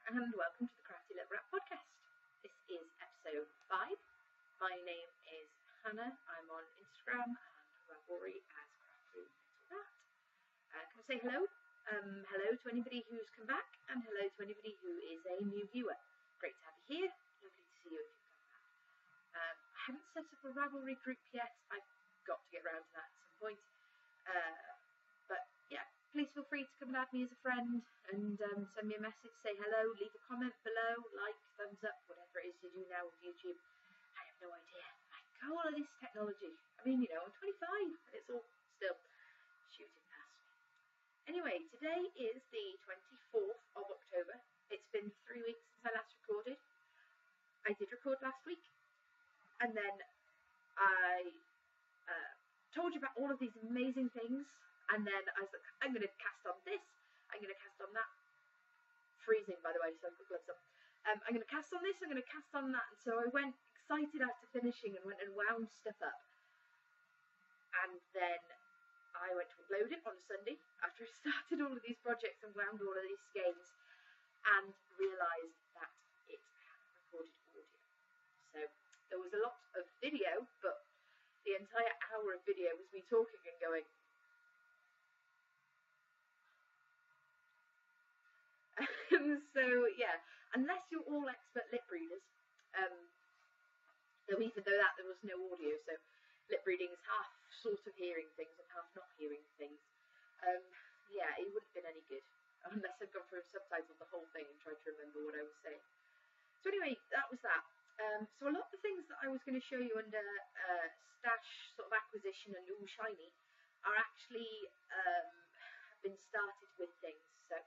and welcome to the CraftyLittleRat podcast. This is episode 5. My name is Hannah. I'm on Instagram and Ravelry as CraftyLittleRat. Can I say hello? Hello to anybody who's come back, and hello to anybody who is a new viewer. Great to have you here. Lovely to see you if you've come back. I haven't set up a Ravelry group yet. I've got to get around to that at some point. But yeah, please feel free to come and add me as a friend and send me a message, say hello, leave a comment below, like, thumbs up, whatever it is you do now with YouTube. I have no idea. Like all of this technology. I mean, I'm 25 and it's all still shooting past me. Anyway, today is the 24th of October. It's been 3 weeks since I last recorded. I did record last week, and then I told you about all of these amazing things. And then I was like, I'm going to cast on this, I'm going to cast on that. Freezing, by the way, so I've got gloves on. I'm going to cast on this, I'm going to cast on that. And so I went excited after finishing and went and wound stuff up. And then I went to upload it on a Sunday after I started all of these projects and wound all of these skeins and realised that it had recorded audio. So there was a lot of video, but the entire hour of video was me talking and going, so yeah, unless you're all expert lip readers, though even though that there was no audio, so lip reading is half sort of hearing things and half not hearing things. Yeah, it wouldn't have been any good unless I'd gone through and subtitled the whole thing and tried to remember what I was saying. So anyway, that was that. So a lot of the things that I was going to show you under stash sort of acquisition and all shiny are actually have been started with things. So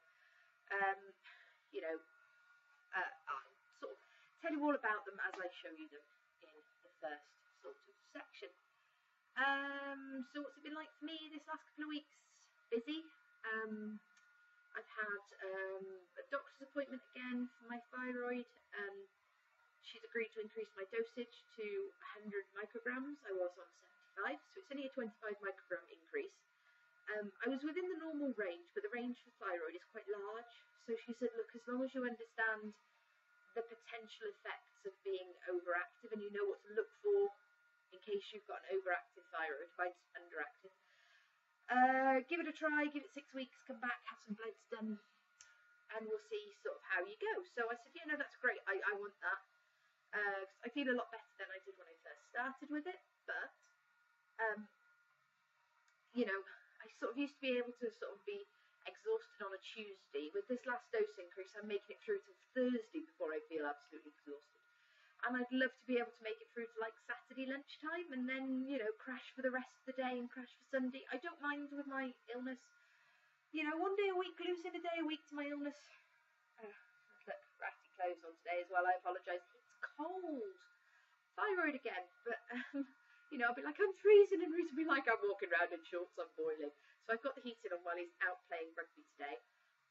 I'll sort of tell you all about them as I show you them in the first sort of section. So what's it been like for me this last couple of weeks? Busy. I've had a doctor's appointment again for my thyroid. She's agreed to increase my dosage to 100 micrograms. I was on 75, so it's only a 25 microgram increase. I was within the normal range, but the range for thyroid is quite large. So she said, look, as long as you understand the potential effects of being overactive and you know what to look for in case you've got an overactive thyroid, if it's underactive, give it a try, give it 6 weeks, come back, have some bloods done, and we'll see sort of how you go. So I said, yeah, no, that's great. I want that. 'Cause I feel a lot better than I did when I first started with it, but I sort of used to be able to sort of be exhausted on a Tuesday. With this last dose increase, I'm making it through till Thursday before I feel absolutely exhausted. And I'd love to be able to make it through to like Saturday lunchtime and then, crash for the rest of the day and crash for Sunday. I don't mind with my illness. 1 day a week, losing a day a week to my illness. Look, Crafty clothes on today as well. I apologise. It's cold. Thyroid again. But I'll be like, I'm freezing, and Ruth will be like, I'm walking around in shorts, I'm boiling. So I've got the heating on while he's out playing rugby today,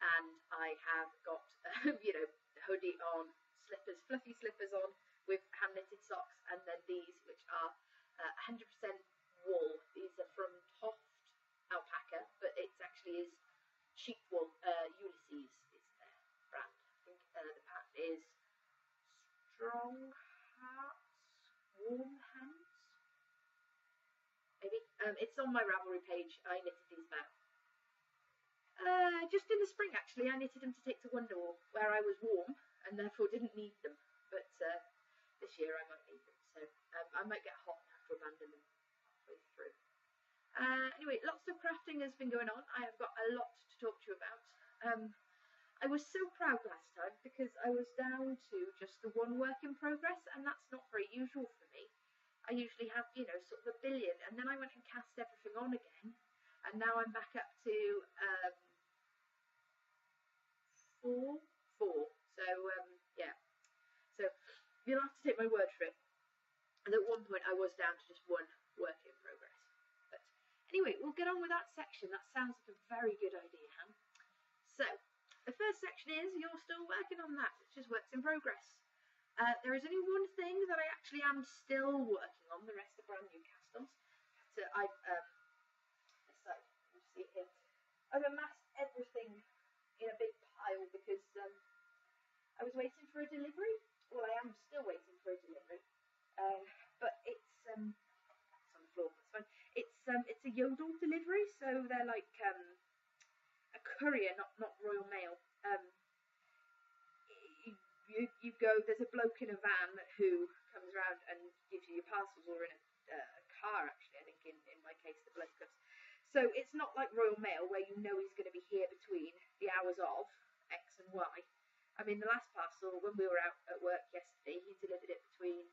and I have got, hoodie on, slippers, fluffy slippers on, with hand-knitted socks, and then these, which are 100% wool. These are from Toft Alpaca, but it actually is sheep wool. Ulysses is their brand. I think the pattern is Strong Hearts, Warm Hands. Maybe. It's on my Ravelry page. I knitted these about. Just in the spring, actually, I knitted them to take to Wonderwall, where I was warm and therefore didn't need them. But this year I might need them, so I might get hot and have to abandon them halfway through. Anyway, lots of crafting has been going on. I have got a lot to talk to you about. I was so proud last time because I was down to just the one work in progress, and that's not very usual for me. I usually have, sort of a billion, and then I went and cast everything on again, and now I'm back up to 4. So, yeah. So, you'll have to take my word for it. And at one point, I was down to just one work in progress. But anyway, we'll get on with that section. That sounds like a very good idea, Han. So, the first section is you're still working on that, which is works in progress. There is only one thing that I actually am still working on. The rest are brand new cast-ons. So I've you see it here. I've amassed everything in a big pile because I was waiting for a delivery. Well, I am still waiting for a delivery. But it's on the floor. That's fine. It's a Yodel delivery, so they're like a courier, not Royal Mail. You go. There's a bloke in a van who comes around and gives you your parcels, or in a car actually. I think in my case the bloke comes. So it's not like Royal Mail where you know he's going to be here between the hours of X and Y. I mean, the last parcel, when we were out at work yesterday, he delivered it between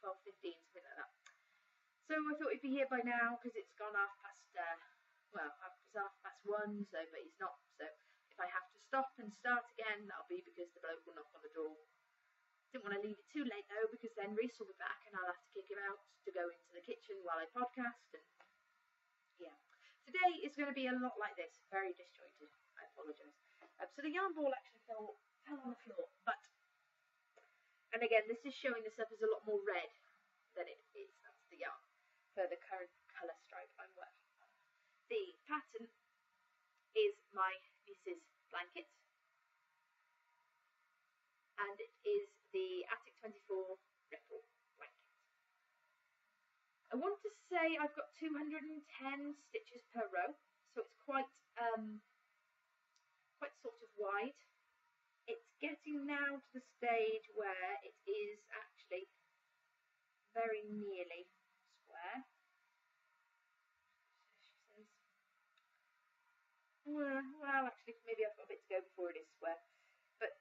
12:15, something like that. So I thought he'd be here by now because it's gone half past 1, so, but he's not. So if I have to stop and start again, that'll be because the bloke will knock on the door. Didn't want to leave it too late though, because then Reese will be back and I'll have to kick him out to go into the kitchen while I podcast. And yeah, today is going to be a lot like this, very disjointed. I apologise. So the yarn ball actually fell on the floor, and again, this is showing this up as a lot more red than it is. That's the yarn for the current colour stripe I'm working on. The pattern is my niece's blanket, and it is the Attic 24 ripple blanket. I want to say I've got 210 stitches per row, so it's quite sort of wide. It's getting now to the stage where it is actually very nearly square. Well, actually, maybe I've got a bit to go before it is square. But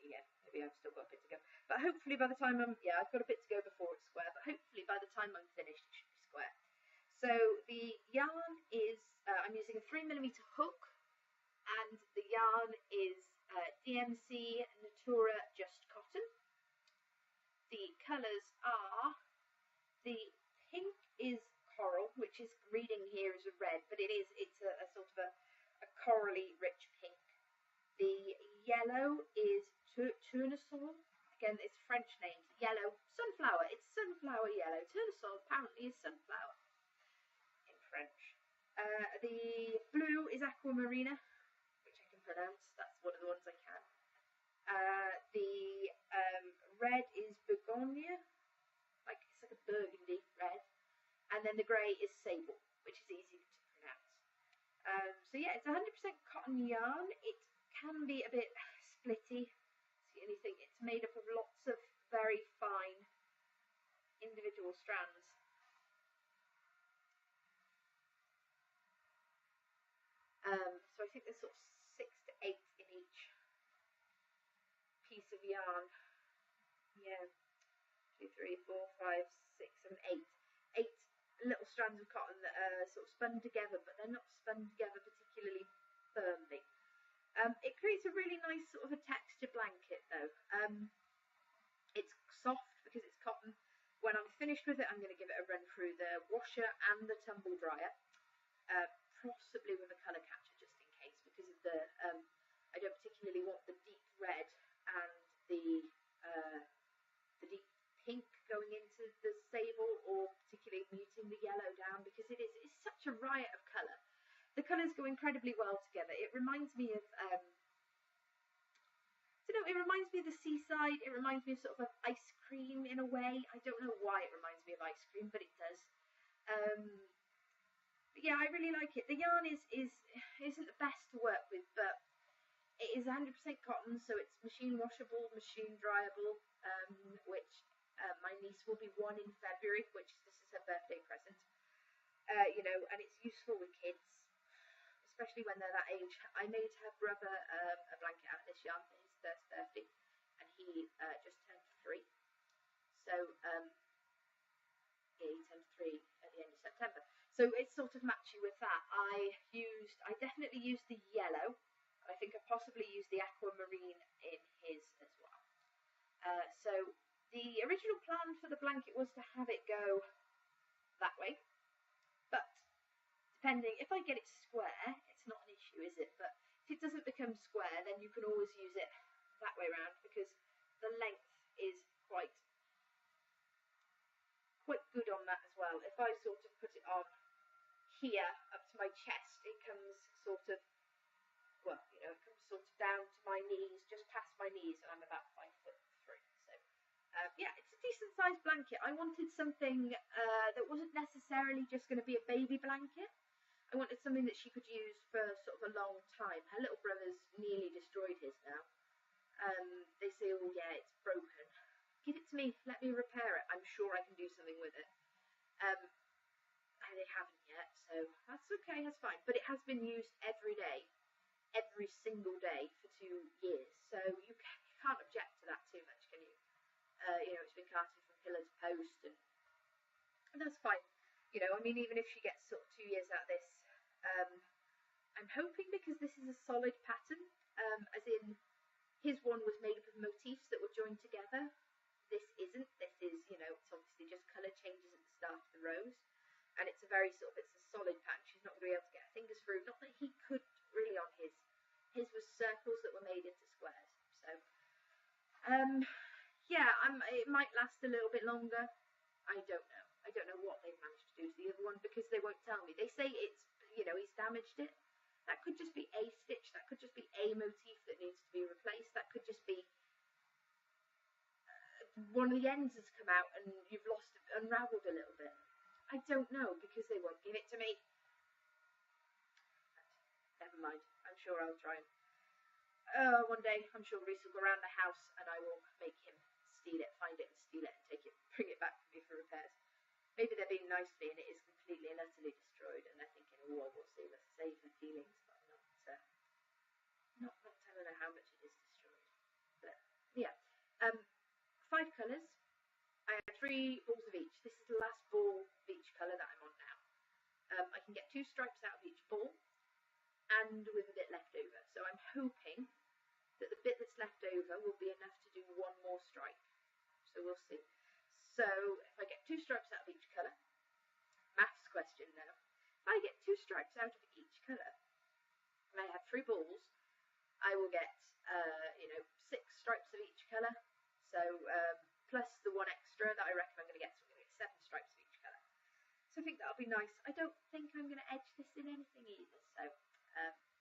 yeah, maybe I've still got a bit to go. But hopefully by the time I've got a bit to go before it's square. But hopefully by the time I'm finished, it should be square. So the yarn is I'm using a 3mm hook. And the yarn is DMC Natura Just Cotton. The colours are, the pink is coral, which is reading here as a red, but it's a sort of a corally rich pink. The yellow is tournesol. Again, it's French names. Yellow, sunflower. It's sunflower yellow. Tournesol apparently is sunflower in French. The blue is aquamarina, pronounce. That's one of the ones I can. The red is begonia, it's like a burgundy red, and then the grey is sable, which is easy to pronounce. So yeah, it's 100% cotton yarn. It can be a bit splitty. It's the only thing. It's made up of lots of very fine individual strands. So I think there's sort of 6 to 8 in each piece of yarn. Yeah, 2, 3, 4, 5, 6, 7, 8. 8 little strands of cotton that are sort of spun together, but they're not spun together particularly firmly. It creates a really nice sort of a texture blanket though. It's soft because it's cotton. When I'm finished with it, I'm going to give it a run through the washer and the tumble dryer, possibly with a colour catcher just in case, because of the I don't particularly want the deep red and the deep pink going into the sable, or particularly muting the yellow down, because it's such a riot of colour. The colours go incredibly well together. It reminds me of it reminds me of the seaside. It reminds me of sort of ice cream in a way. I don't know why it reminds me of ice cream, but it does. But yeah, I really like it. The yarn isn't the best to work with, but it is 100% cotton, so it's machine washable, machine dryable, which my niece will be 1 in February, which this is her birthday present. And it's useful with kids, especially when they're that age. I made her brother a blanket out of this yarn for his first birthday, and he just turned 3. So he turned 3 at the end of September. So it's sort of matchy with that. I definitely used the yellow. I think I possibly used the aquamarine in his as well. So the original plan for the blanket was to have it go that way, but depending, if I get it square, it's not an issue, is it? But if it doesn't become square, then you can always use it that way around, because the length is quite good on that as well. If I sort of put it on here up to my chest, it comes sort of, it comes sort of down to my knees, just past my knees, and I'm about 5'3". So yeah, it's a decent sized blanket. I wanted something that wasn't necessarily just going to be a baby blanket. I wanted something that she could use for sort of a long time. Her little brother's nearly destroyed his now. They say, oh yeah, it's broken. Give it to me, let me repair it. I'm sure I can do something with it. And they haven't yet, so that's okay, that's fine. But it has been used every day, every single day for 2 years. So you can't object to that too much, can you? You know, it's been carted from pillar to post, and that's fine. You know, I mean, even if she gets sort of 2 years out of this, I'm hoping, because this is a solid pattern, as in his one was made up of motifs that were joined together. This isn't. This is, you know, it's obviously just colour changes at the start of the rows, and it's a very sort of, it's a solid pattern. She's not going to be able to get her fingers through. Not that he could really on his. His was circles that were made into squares. So, yeah, it might last a little bit longer. I don't know. I don't know what they've managed to do to the other one, because they won't tell me. They say it's, you know, he's damaged it. That could just be a stitch. That could just be a motif that needs to be replaced. That could just be one of the ends has come out and you've unravelled a little bit. I don't know, because they won't give it to me. But never mind. I'm sure I'll try and one day I'm sure Reese will go around the house and I will make him steal it, find it and steal it and take it, bring it back for me for repairs. Maybe they're being nice to me and it is completely and utterly destroyed, and they're thinking, oh, I will save her feelings, but I'm not telling her how much it is destroyed. But yeah, 5 colours. I have 3 balls of each. This is the last ball of each colour that I'm on now. I can get 2 stripes out of each ball, and with a bit left over. So I'm hoping that the bit that's left over will be enough to do 1 more stripe. So we'll see. So if I get 2 stripes out of each colour, maths question now. If I get 2 stripes out of each colour, and I have 3 balls, I will get, you know, 6 stripes of each colour. So plus the 1 extra that I reckon I'm going to get, so I'm going to get 7 stripes of each colour. So I think that'll be nice. I don't think I'm going to edge this in anything either. So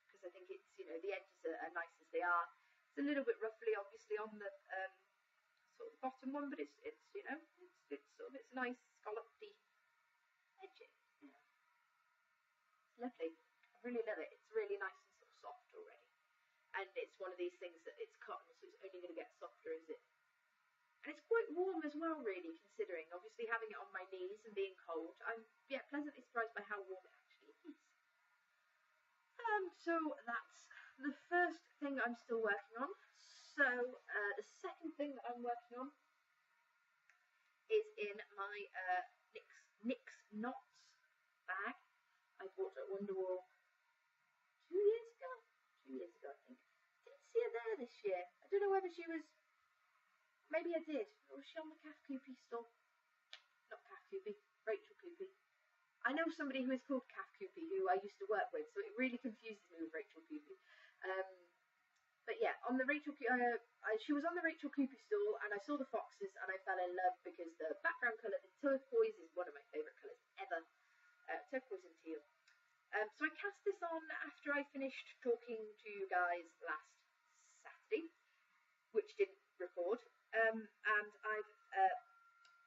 because I think it's, you know, the edges are nice as they are. It's a little bit roughly, obviously, on the sort of the bottom one, but it's you know, it's sort of, it's nice scallopy edging. Yeah. It's lovely. I really love it. It's really nice and sort of soft already. And it's one of these things that it's cotton, so it's only going to get softer as it. And it's quite warm as well, really, considering obviously having it on my knees and being cold. I'm pleasantly surprised by how warm it actually is. So that's the first thing I'm still working on. So the second thing that I'm working on is in my NYX Knots bag. I bought at Wonderwall 2 years ago. 2 years ago, I think. I didn't see her there this year. I don't know whether she was. Maybe I did. Or was she on the Crafty store? Not Crafty, Rachel Coopy. I know somebody who is called Crafty, who I used to work with, so it really confuses me with Rachel Coopy. But yeah, on the Rachel, she was on the Rachel Coopy stall, and I saw the foxes, and I fell in love because the background colour, the turquoise, is one of my favourite colours ever. Turquoise and teal. So I cast this on after I finished talking to you guys last Saturday, which didn't record, and I've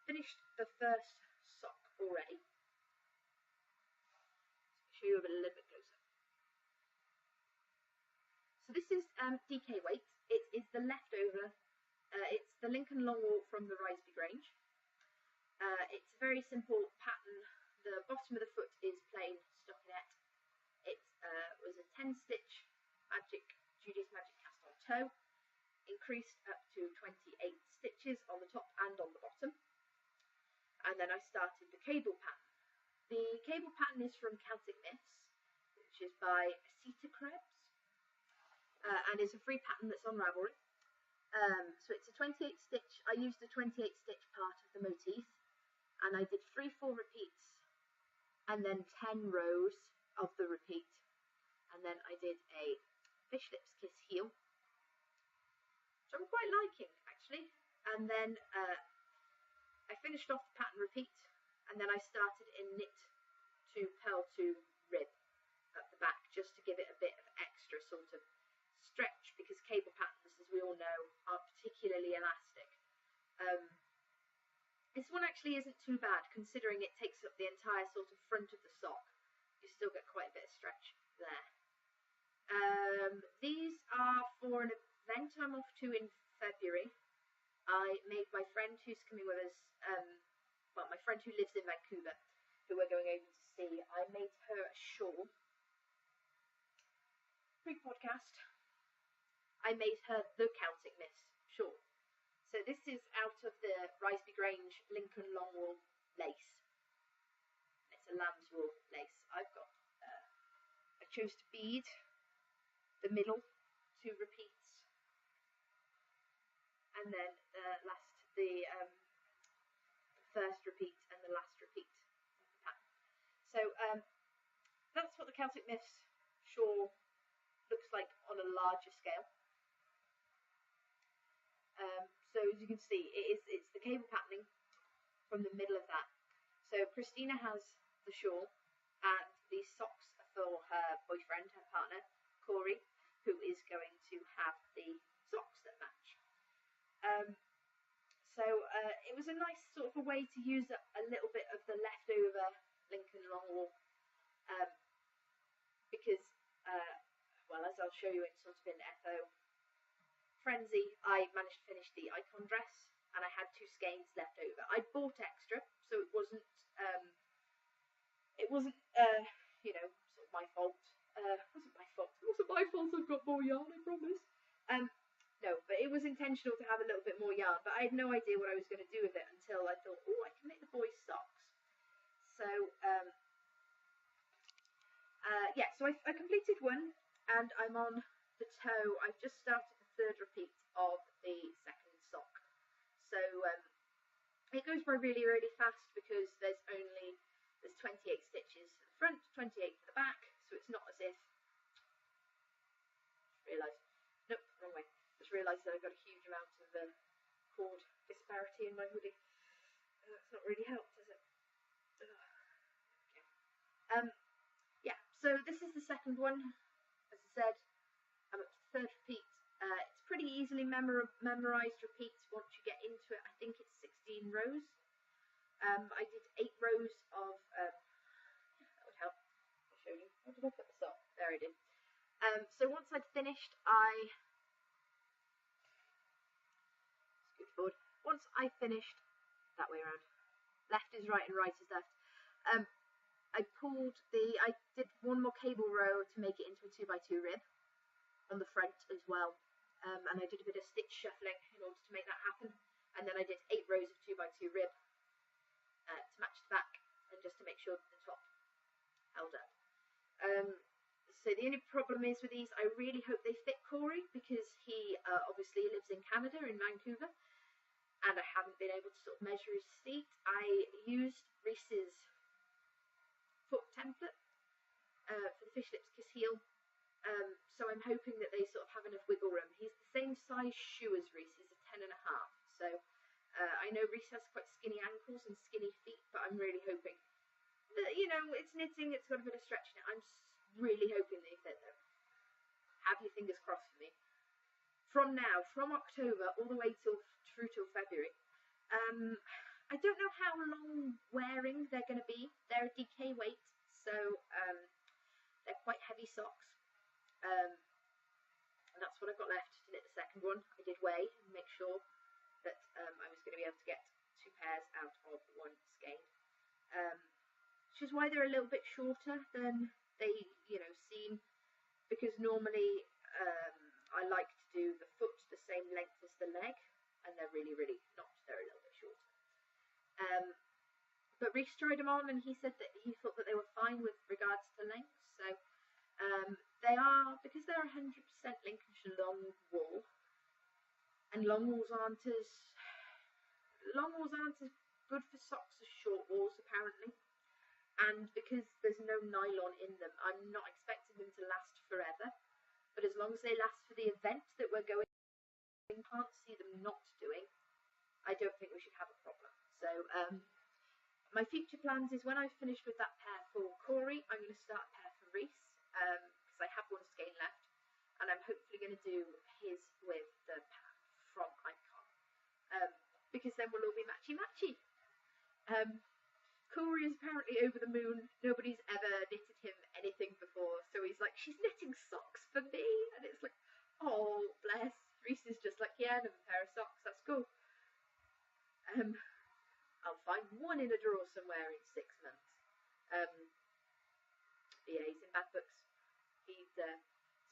finished the first sock already. Show you a little bit closer. So this is DK weight. It is the leftover. It's the Lincoln Long Walk from the Riseby Grange. It's a very simple pattern. The bottom of the foot is plain stockinette. It was a 10-stitch Judy's Magic cast on toe, increased up to 28 stitches on the top and on the bottom. And then I started the cable pattern. The cable pattern is from Celtic Myths, which is by Sita Krebs, and is a free pattern that's on Ravelry. So it's a 28 stitch. I used the 28 stitch part of the motif, and I did 3-4 repeats, and then 10 rows of the repeat, and then I did a fish lips kiss heel, which I'm quite liking actually. And then I finished off the pattern repeat, and then I started in knit to purl to rib at the back, just to give it a bit of extra sort of stretch because cable patterns, as we all know, aren't particularly elastic. This one actually isn't too bad, considering it takes up the entire sort of front of the sock. You still get quite a bit of stretch there. These are for an event I'm off to in February. I made my friend who's coming with us, well, my friend who lives in Vancouver, who we're going over to see, I made her a shawl. Pre-podcast, I made her the Celtic Mist shawl. So this is out of the Riseby Grange Lincoln Longwool lace. It's a lamb's wool lace. I chose to bead the middle 2 repeats, and then the first repeat and the last repeat of the pattern. So that's what the Celtic Mist shawl looks like on a larger scale. So as you can see, it's the cable patterning from the middle of that. So Christina has the shawl, and these socks are for her boyfriend, her partner, Corey, who is going to have the socks that match. It was a nice sort of a way to use a little bit of the leftover Lincoln Longwool, because, well, as I'll show you in sort of in FO Frenzy, I managed to finish the icon dress, and I had 2 skeins left over. I bought extra, so it wasn't you know, sort of my fault. It wasn't my fault. I've got more yarn, I promise. No, but it was intentional to have a little bit more yarn, but I had no idea what I was going to do with it until I thought, oh, I can make the boys' socks. So, yeah, so I completed one, and I'm on the toe. I've just started the 3rd repeat of the 2nd sock. So it goes by really, really fast because there's 28 stitches for the front, 28 for the back, so it's not as if, nope, wrong way. Just realised that I've got a huge amount of cord disparity in my hoodie. That's not really helped, has it? Okay. Yeah, so this is the 2nd one. As I said, I'm up to the 3rd repeat. It's pretty easily memorised repeats once you get into it. I think it's 16 rows. I did 8 rows of, that would help. I'll show you. Where did I put this up? There I did. So once I'd finished, scoot forward. Once I finished, that way around. Left is right and right is left. I did 1 more cable row to make it into a 2x2 rib on the front as well. And I did a bit of stitch shuffling in order to make that happen. And then I did 8 rows of 2x2 rib to match the back, and just to make sure that the top held up. So the only problem is with these, I really hope they fit Corey, because he obviously lives in Canada, in Vancouver, and I haven't been able to sort of measure his feet. I used Reese's foot template for the fish lips kiss heel. So I'm hoping that they sort of have enough wiggle room. He's the same size shoe as Reese. He's a 10.5. So I know Reese has quite skinny ankles and skinny feet, but I'm really hoping that, you know, it's knitting, it's got a bit of stretch in it. I'm really hoping they fit them. Have your fingers crossed for me. From now, from October all the way through till February, I don't know how long wearing they're going to be. They're a DK weight, so they're quite heavy socks. And that's what I've got left to knit the 2nd one. I did weigh and make sure that I was going to be able to get 2 pairs out of 1 skein. Which is why they're a little bit shorter than they, you know, seem, because normally I like to do the foot the same length as the leg, and they're really, really not. They're a little bit shorter. But Reese tried them on, and he said that he thought that they were fine with regards to length. So they are, because they're 100% Lincolnshire long wool, and long wools aren't as good for socks as short wools apparently. And because there's no nylon in them, I'm not expecting them to last forever. But as long as they last for the event that we're going, I can't see them not doing. I don't think we should have a problem. So my future plans is when I've finished with that pair for Corey, I'm going to start a pair for Reese, because I have 1 skein left, and I'm hopefully going to do his with the pattern from Icon, because then we'll all be matchy-matchy. Corey is apparently over the moon. Nobody's ever knitted him anything before, so he's like, she's knitting socks for me, and it's like, oh, bless. Reese is just like, yeah, another pair of socks, that's cool. I'll find one in a drawer somewhere in 6 months. Yeah, he's in bad books.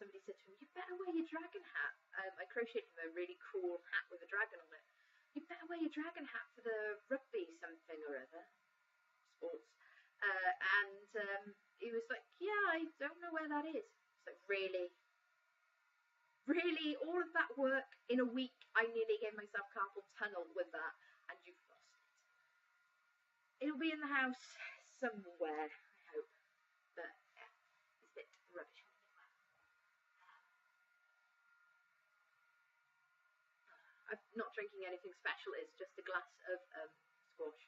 Somebody said to him, you better wear your dragon hat. I crocheted him a really cool hat with a dragon on it. You better wear your dragon hat for the rugby something or other. Sports. And he was like, yeah, I don't know where that is. So really, all of that work in a week, I nearly gave myself carpal tunnel with that, and you've lost it. It'll be in the house somewhere, I hope. But yeah, it's a bit rubbish. I'm not drinking anything special. It's just a glass of squash,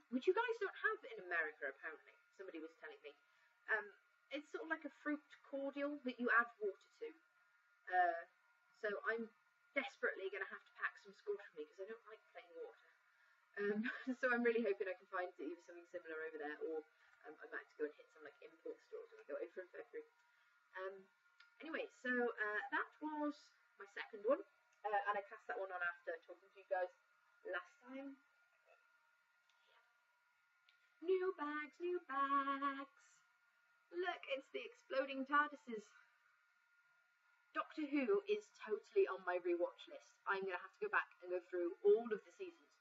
which you guys don't have in America, apparently. Somebody was telling me. It's sort of like a fruit cordial that you add water to. So I'm desperately going to have to pack some squash for me because I don't like plain water. So I'm really hoping I can find either something similar over there, or I might have to go and hit some like import stores when we go over in February. Anyway, so that was my second one, and I cast that one on after talking to you guys last time. New bags, new bags. Look, it's the exploding TARDISes. Doctor Who is totally on my rewatch list. I'm going to have to go back and go through all of the seasons,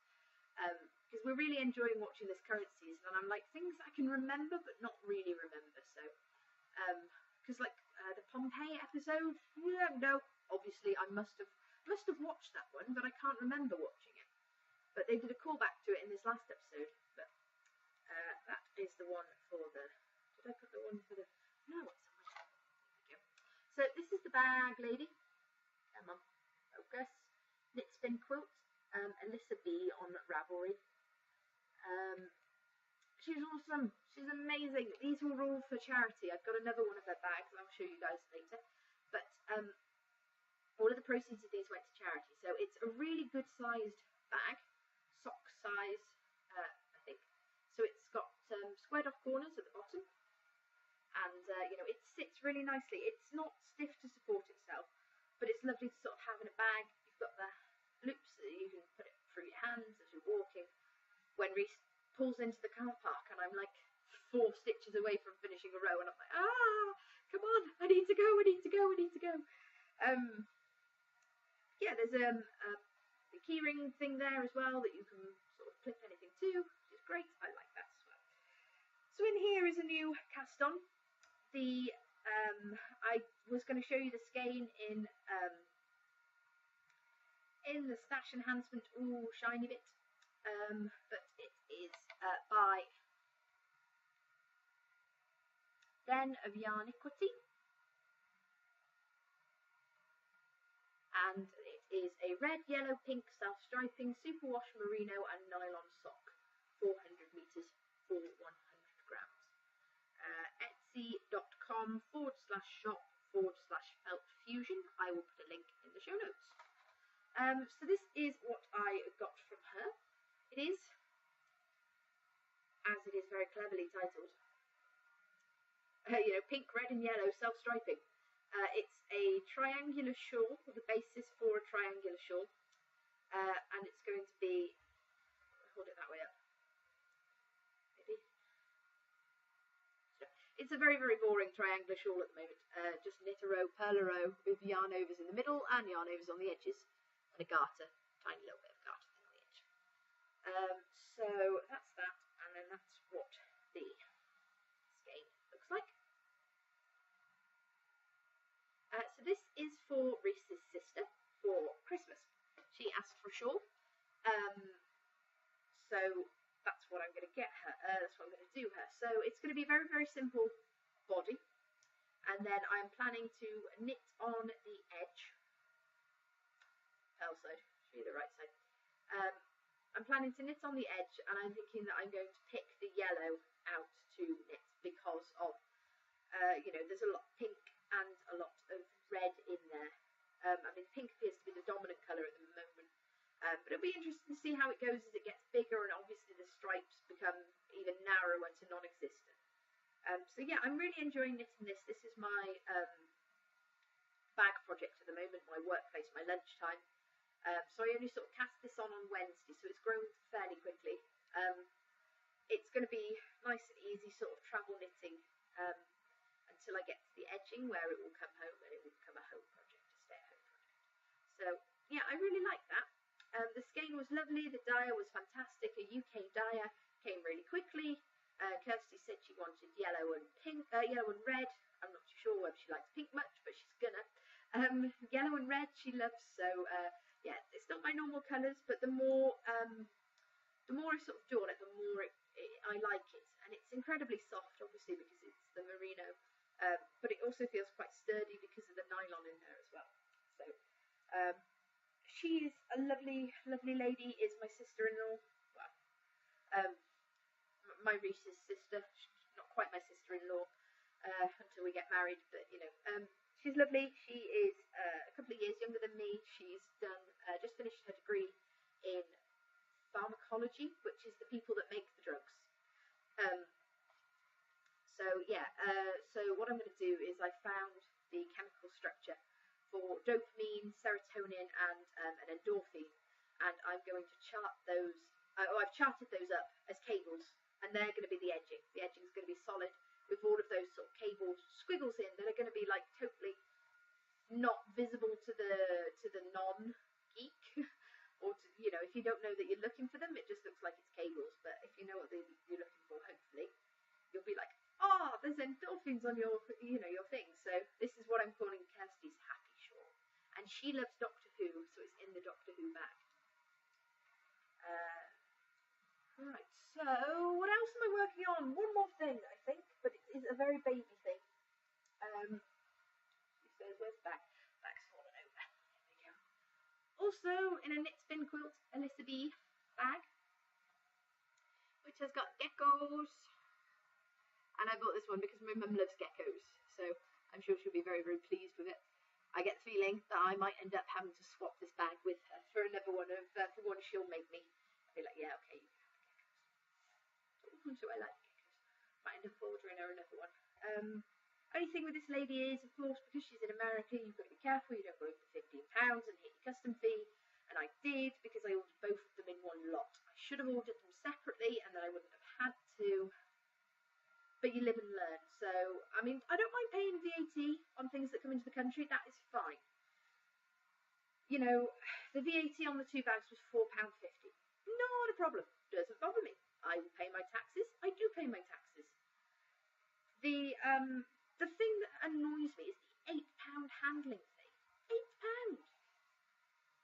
because we're really enjoying watching this current season, and I'm like, things I can remember but not really remember. So because like the Pompeii episode, yeah, no, obviously I must have watched that one, but I can't remember watching it. But they did a callback to it in this last episode. But that is the one for the. Did I put the one for the? No, it's on my table. There we go. So this is the bag, lady. Come on, focus. Knit spin quilt. Alyssa B on Ravelry. She's awesome. She's amazing. These were all for charity. I've got another one of her bags. I'll show you guys later. But all of the proceeds of these went to charity. So it's a really good sized bag, sock size, I think. So it's got squared off corners at the bottom, and you know, it sits really nicely. It's not stiff to support itself, but it's lovely to sort of have in a bag. You've got the loops that you can put it through your hands as you're walking. When Reese pulls into the car park and I'm like 4 stitches away from finishing a row, and I'm like, come on, I need to go. Yeah, there's a keyring thing there as well that you can sort of clip anything to, which is great. I like that as well. So in here is a new cast on. I was going to show you the skein in the stash enhancement, ooh, shiny bit, but it is by Den of Yarniquity, and it is a red, yellow, pink self-striping superwash merino and nylon sock, 400 meters for 100 grams. Etsy.com/shop/feltfusion. I will put a link in the show notes. So this is what I got from her. It is, as it is very cleverly titled, pink, red and yellow self-striping. It's a triangular shawl, or the basis for a triangular shawl, and it's going to be, hold it that way up, maybe. So it's a very, very boring triangular shawl at the moment. Just knit a row, purl a row with yarn overs in the middle and yarn overs on the edges, and a garter, tiny little bit of garter thing on the edge. So that's that, and then that's what the skein looks like. So this is for Reese's sister for Christmas. She asked for a shawl, so that's what I'm going to get her. That's what I'm going to do her. So it's going to be a very, very simple body, and then I'm planning to knit on the edge. Purl side, show you the right side. I'm planning to knit on the edge, and I'm thinking that I'm going to pick the yellow out to knit because of, there's a lot of pink and see how it goes as it gets bigger, and obviously the stripes become even narrower to non-existent. So yeah, I'm really enjoying knitting this. This is my bag project at the moment, my workplace, my lunchtime. So I only sort of cast this on Wednesday, so it's grown fairly quickly. It's going to be nice and easy sort of travel knitting until I get to the edging, where it will come home and it will become a home project, a stay-at-home project. So yeah, I really like that. The skein was lovely, the dye was fantastic, a UK dyer, came really quickly. Kirsty said she wanted yellow and pink, yellow and red. I'm not too sure whether she likes pink much, but she's gonna. Yellow and red she loves, so yeah, it's not my normal colours, but the more I sort of draw it, the more I like it, and it's incredibly soft, obviously, because it's the merino, but it also feels quite sturdy because of the nylon in there as well. So she's a lovely, lovely lady, is my sister-in-law. Well, my Reese's sister. She's not quite my sister-in-law until we get married, but you know, she's lovely. She is a couple of years younger than me. She's done just finished her degree in pharmacology, which is the people that make the drugs. So yeah, so what I'm going to do is I found the chemical structure for dopamine, serotonin, and an endorphin, and I'm going to chart those. I've charted those up as cables, and they're going to be the edging. The edging is going to be solid with all of those sort of cable squiggles in that are going to be like totally not visible to the non-geek, or to, you know, if you don't know that you're looking for them, it just looks like it's cables. But if you know what you're looking for, hopefully you'll be like, oh, there's endorphins on your, you know, your thing. So this is what I'm calling Kirsty's Happy Shawl, and she loves Doctor Who, so it's in the Doctor Who bag. Right, so what else am I working on? One more thing, I think, but it is a very baby thing. She says, where's the bag? Bag's fallen over. There we go. Also, in a knit spin quilt, Alyssa B bag, which has got geckos. And I bought this one because my mum loves geckos, so I'm sure she'll be very, very pleased with it. I get the feeling that I might end up having to swap this bag with her for another one of the one she'll make me. I'll be like, yeah, okay, you can have the geckos. So I like geckos. Might end up ordering her another one. Only thing with this lady is, of course, because she's in America, you've got to be careful. You don't go for £15 and hit your custom fee. And I did, because I ordered both of them in one lot. I should have ordered them separately, and then I wouldn't have had to. But you live and learn. So, I mean, I don't mind paying VAT on things that come into the country. That is fine. You know, the VAT on the 2 bags was £4.50. Not a problem. Doesn't bother me. I will pay my taxes. I do pay my taxes. The thing that annoys me is the £8 handling fee. £8.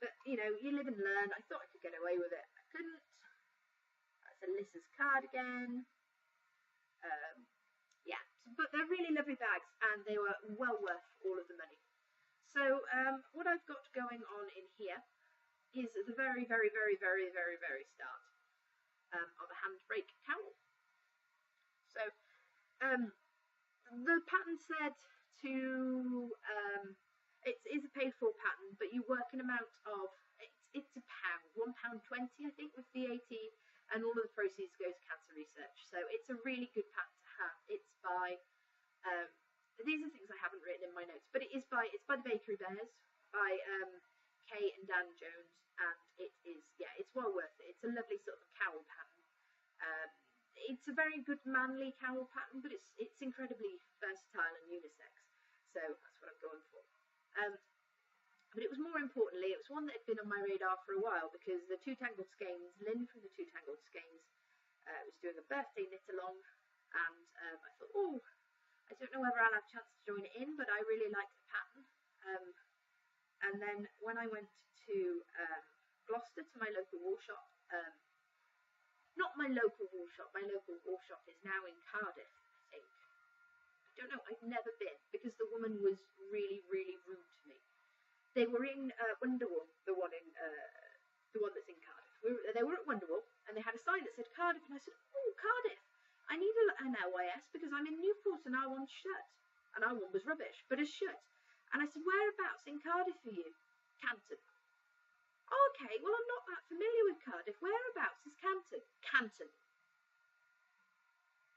But, you know, you live and learn. I thought I could get away with it. I couldn't. That's Alyssa's cardigan. Yeah, but they're really lovely bags, and they were well worth all of the money. So what I've got going on in here is the very, very, very, very, very, very start of a handbrake cowl. So the pattern said to it is a paid for pattern, but you work an amount of it's £1.20, I think, with VAT, and all of the proceeds go to cancer research. So it's a really good pattern to have. It's by these are things I haven't written in my notes, but it's by the Bakery Bears, by Kay and Dan Jones, and it is, yeah, it's well worth it. It's a lovely sort of cowl pattern. It's a very good manly cowl pattern, but it's incredibly versatile and unisex. So that's what I'm going for. But it was more importantly, it was one that had been on my radar for a while, because the Two Tangled Skeins, Lynn from the Two Tangled Skeins, was doing a birthday knit along, and I thought, oh, I don't know whether I'll have a chance to join it in, but I really like the pattern. And then when I went to Gloucester, to my local wool shop, not my local wool shop is now in Cardiff, I think. I don't know, I've never been, because the woman was really, really rude to me. They were in Wonderwool, the one that's in Cardiff. They were at Wonderwool, and they had a sign that said Cardiff, and I said, oh, Cardiff, I need an LYS because I'm in Newport and I want shirt. And our one was rubbish, but a shirt. And I said, whereabouts in Cardiff are you? Canton. Okay, well, I'm not that familiar with Cardiff. Whereabouts is Canton? Canton.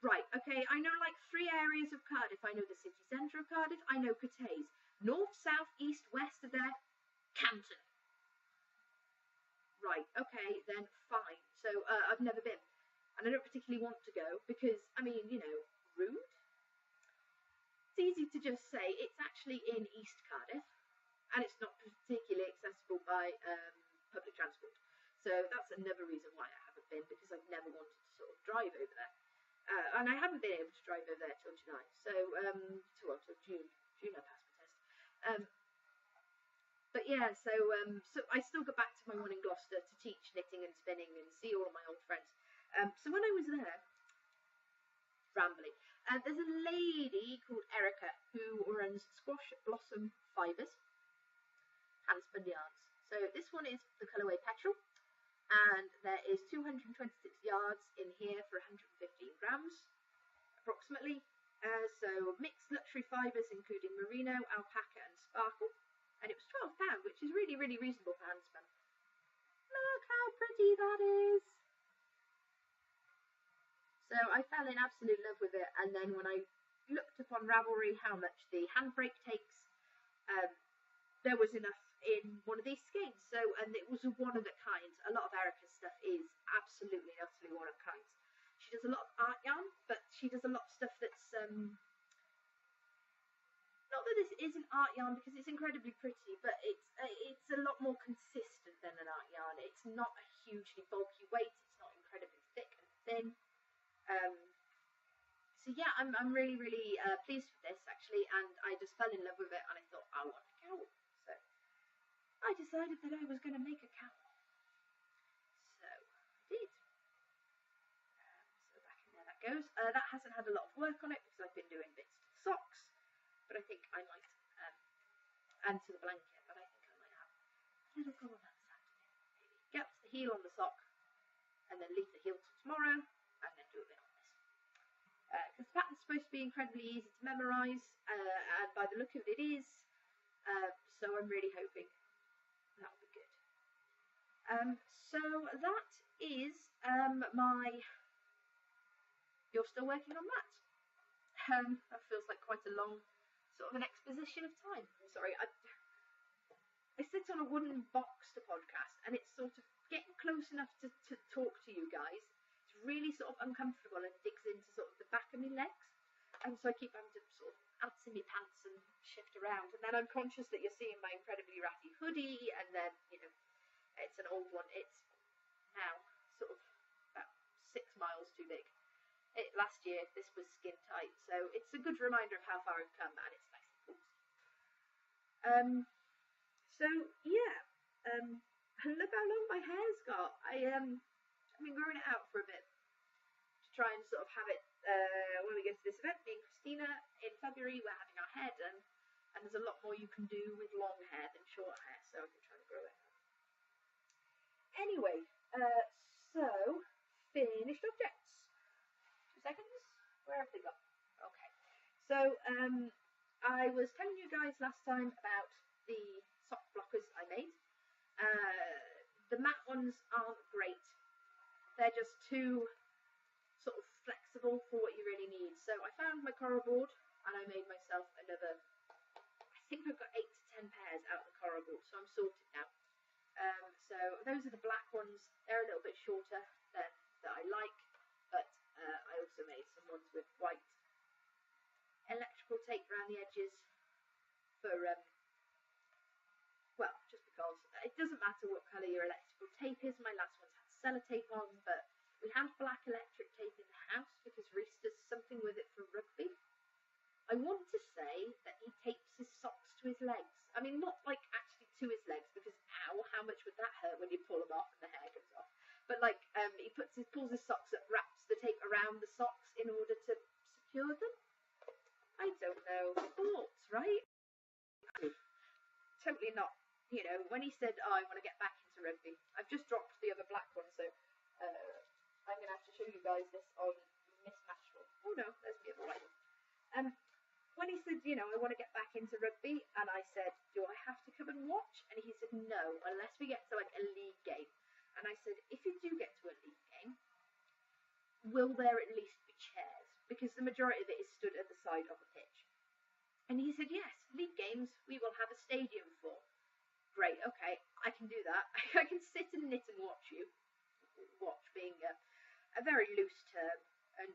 Right, okay, I know like 3 areas of Cardiff. I know the city centre of Cardiff. I know Cathays. North, south, east, west of there, Canton. Right, okay, then fine. So I've never been. And I don't particularly want to go because, I mean, you know, rude? It's easy to just say it's actually in East Cardiff and it's not particularly accessible by public transport. So that's another reason why I haven't been, because I've never wanted to sort of drive over there. And I haven't been able to drive over there till July. So, till June. June I passed my test. But yeah, so I still go back to my one in Gloucester to teach knitting and spinning and see all of my old friends. So when I was there, rambling, there's a lady called Erica who runs Squash Blossom Fibres, handspun yarns. So this one is the colourway Petrol, and there is 226 yards in here for 115 grams, approximately. So mixed luxury fibres including merino, alpaca and sparkle. And it was £12, which is really, really reasonable for handspun. Look how pretty that is. So I fell in absolute love with it. And then when I looked upon Ravelry how much the handbrake takes, there was enough in one of these skeins. So, and it was a one of a kind. A lot of Erica's stuff is absolutely, utterly one of a kind. She does a lot of art yarn, but she does a lot of stuff that's not that this isn't art yarn because it's incredibly pretty, but it's a lot more consistent than an art yarn. It's not a hugely bulky weight. It's not incredibly thick and thin. So yeah, I'm really, really pleased with this actually, and I just fell in love with it, and I thought I want a cowl. So I decided that I was going to make a cowl. So I did. So back in there that goes. That hasn't had a lot of work on it because I've been doing bits to the socks. But I think I might, and to the blanket, but I think I might have a little go on that Saturday, maybe. Get up to the heel on the sock, and then leave the heel till tomorrow, and then do a bit on this. Because the pattern's supposed to be incredibly easy to memorise, and by the look of it, it is, so I'm really hoping that'll be good. So that is you're still working on that. That feels like quite a long sort of an exposition of time. I'm sorry, I sit on a wooden box to podcast, and it's sort of getting close enough to talk to you guys. It's really sort of uncomfortable and digs into sort of the back of my legs, and so I keep having to sort of ants in my pants and shift around. And then I'm conscious that you're seeing my incredibly ratty hoodie, and then, you know, it's an old one. It's now sort of about 6 miles too big. Last year this was skin tight, so it's a good reminder of how far I've come, and it's nice and cozy. So yeah, and look how long my hair's got. I've been growing it out for a bit to try and sort of have it when we go to this event. Me and Christina in February, we're having our hair done, and there's a lot more you can do with long hair than short hair, so I've been trying to grow it out. Anyway, so finished objects. 2 seconds. Where have they gone? Okay. So I was telling you guys last time about the sock blockers I made. The matte ones aren't great. They're just too sort of flexible for what you really need. So I found my coral board, and I made myself another. I think I've got 8 to 10 pairs out of the coral board, so I'm sorted now. So those are the black ones. They're a little bit shorter than that I like, but I also made some ones with white electrical tape around the edges for, well, just because it doesn't matter what colour your electrical tape is. My last ones had sellotape on, but we had black electric tape in the house because Reese does something with it for rugby. I want to say that he tapes his socks to his legs. I mean, not like actually to his legs, because ow, how much would that hurt when you pull them off and the hair comes off? But like, he pulls his socks up, wraps the tape around the socks in order to secure them. I don't know. Thoughts, right? Totally not. You know, when he said, oh, I want to get back into rugby, I've just dropped the other black one, so I'm going to have to show you guys this on mismatched one. Oh no, there's the other white one. when he said, you know, I want to get back into rugby, and I said, do I have to come and watch? And he said, no, unless we get to like a league game. And I said, if you do get to a league game, will there at least be chairs? Because the majority of it is stood at the side of the pitch. And he said, yes, league games we will have a stadium for. Great, okay, I can do that. I can sit and knit and watch you. Watch being a very loose term. And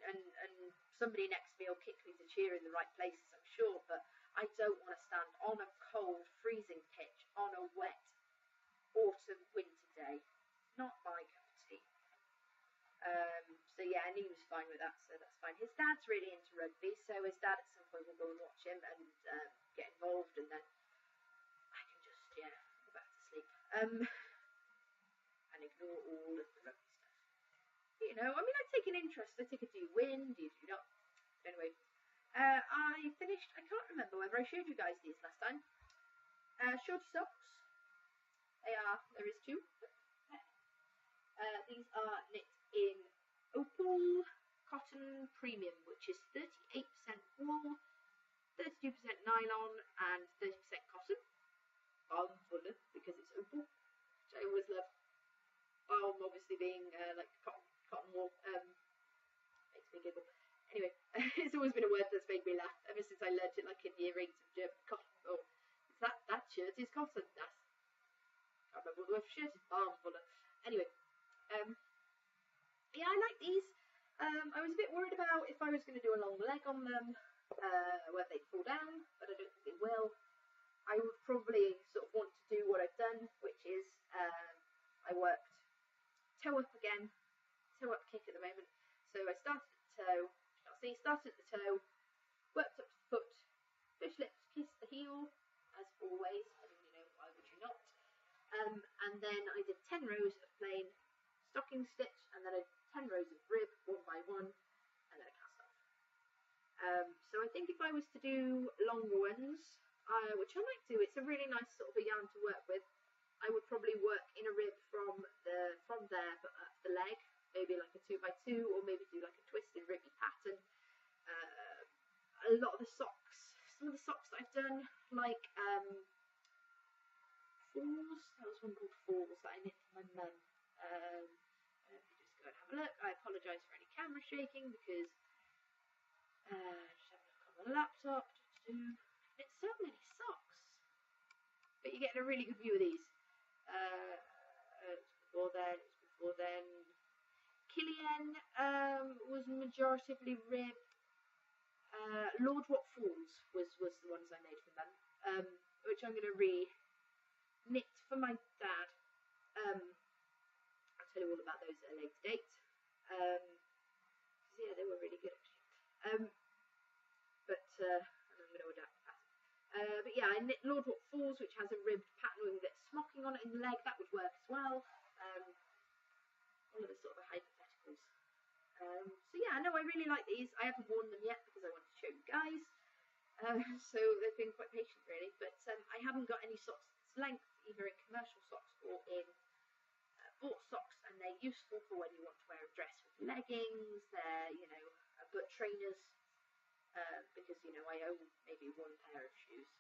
somebody next to me will kick me to cheer in the right places, I'm sure, but I don't want to stand on a cold, freezing pitch on a wet autumn winter day. Not my cup of tea. So yeah, and he was fine with that, so that's fine. His dad's really into rugby, so his dad at some point will go and watch him and get involved, and then I can just, yeah, go back to sleep. And ignore all of the rugby stuff. You know, I mean, I take an interest. I take a do you win, do you not? Anyway, I finished, I can't remember whether I showed you guys these last time. Short socks. There is two. These are knit in Opal Cotton Premium, which is 38% wool, 32% nylon, and 30% cotton. Fuller because it's opal, which I always love. Obviously being like cotton wool makes me giggle. Anyway, it's always been a word that's made me laugh ever since I learned it like in year 8 of German. Cotton. Oh, that shirt is cotton. I can't remember what the word for shirt is. Fuller. Anyway, yeah, I like these. I was a bit worried about if I was going to do a long leg on them, whether they'd fall down, but I don't think they will. I would probably sort of want to do what I've done, which is I worked toe up again, toe up kick at the moment. So I started at the toe, started at the toe, worked up to the foot, fish lips, kiss the heel, as always, and you know, why would you not? And then I did 10 rows of plain stocking stitch, and then I did 10 rows of rib, one by one, and then a cast off. So I think if I was to do longer ones, which I might do, it's a really nice sort of a yarn to work with, I would probably work in a rib from there, but up the leg, maybe like a 2x2, or maybe do like a twisted ribby pattern. A lot of the socks, some of the socks that I've done, like Falls, that was one called Falls that I knit for my mum. Let me just go and have a look. I apologise for any camera shaking because just have a look on the laptop. It's so many socks, but you're getting a really good view of these. It was before then. Killian was majoritively rib. Lord What Falls was the ones I made for them, which I'm going to re-knit for my dad. I'll tell you all about those at a later date. Yeah, they were really good actually. And I'm going to adapt the pattern. But yeah, I knit Lord What Falls, which has a ribbed pattern with a bit of smocking on it in the leg. That would work as well. All of the sort of hypotheticals. So yeah, no, I really like these. I haven't worn them yet because I wanted to show you guys. So they've been quite patient really. But I haven't got any socks this length, either in commercial socks or in bought socks, and they're useful for when you want to wear a dress with leggings. They're, you know, butt trainers. Because, you know, I own maybe one pair of shoes.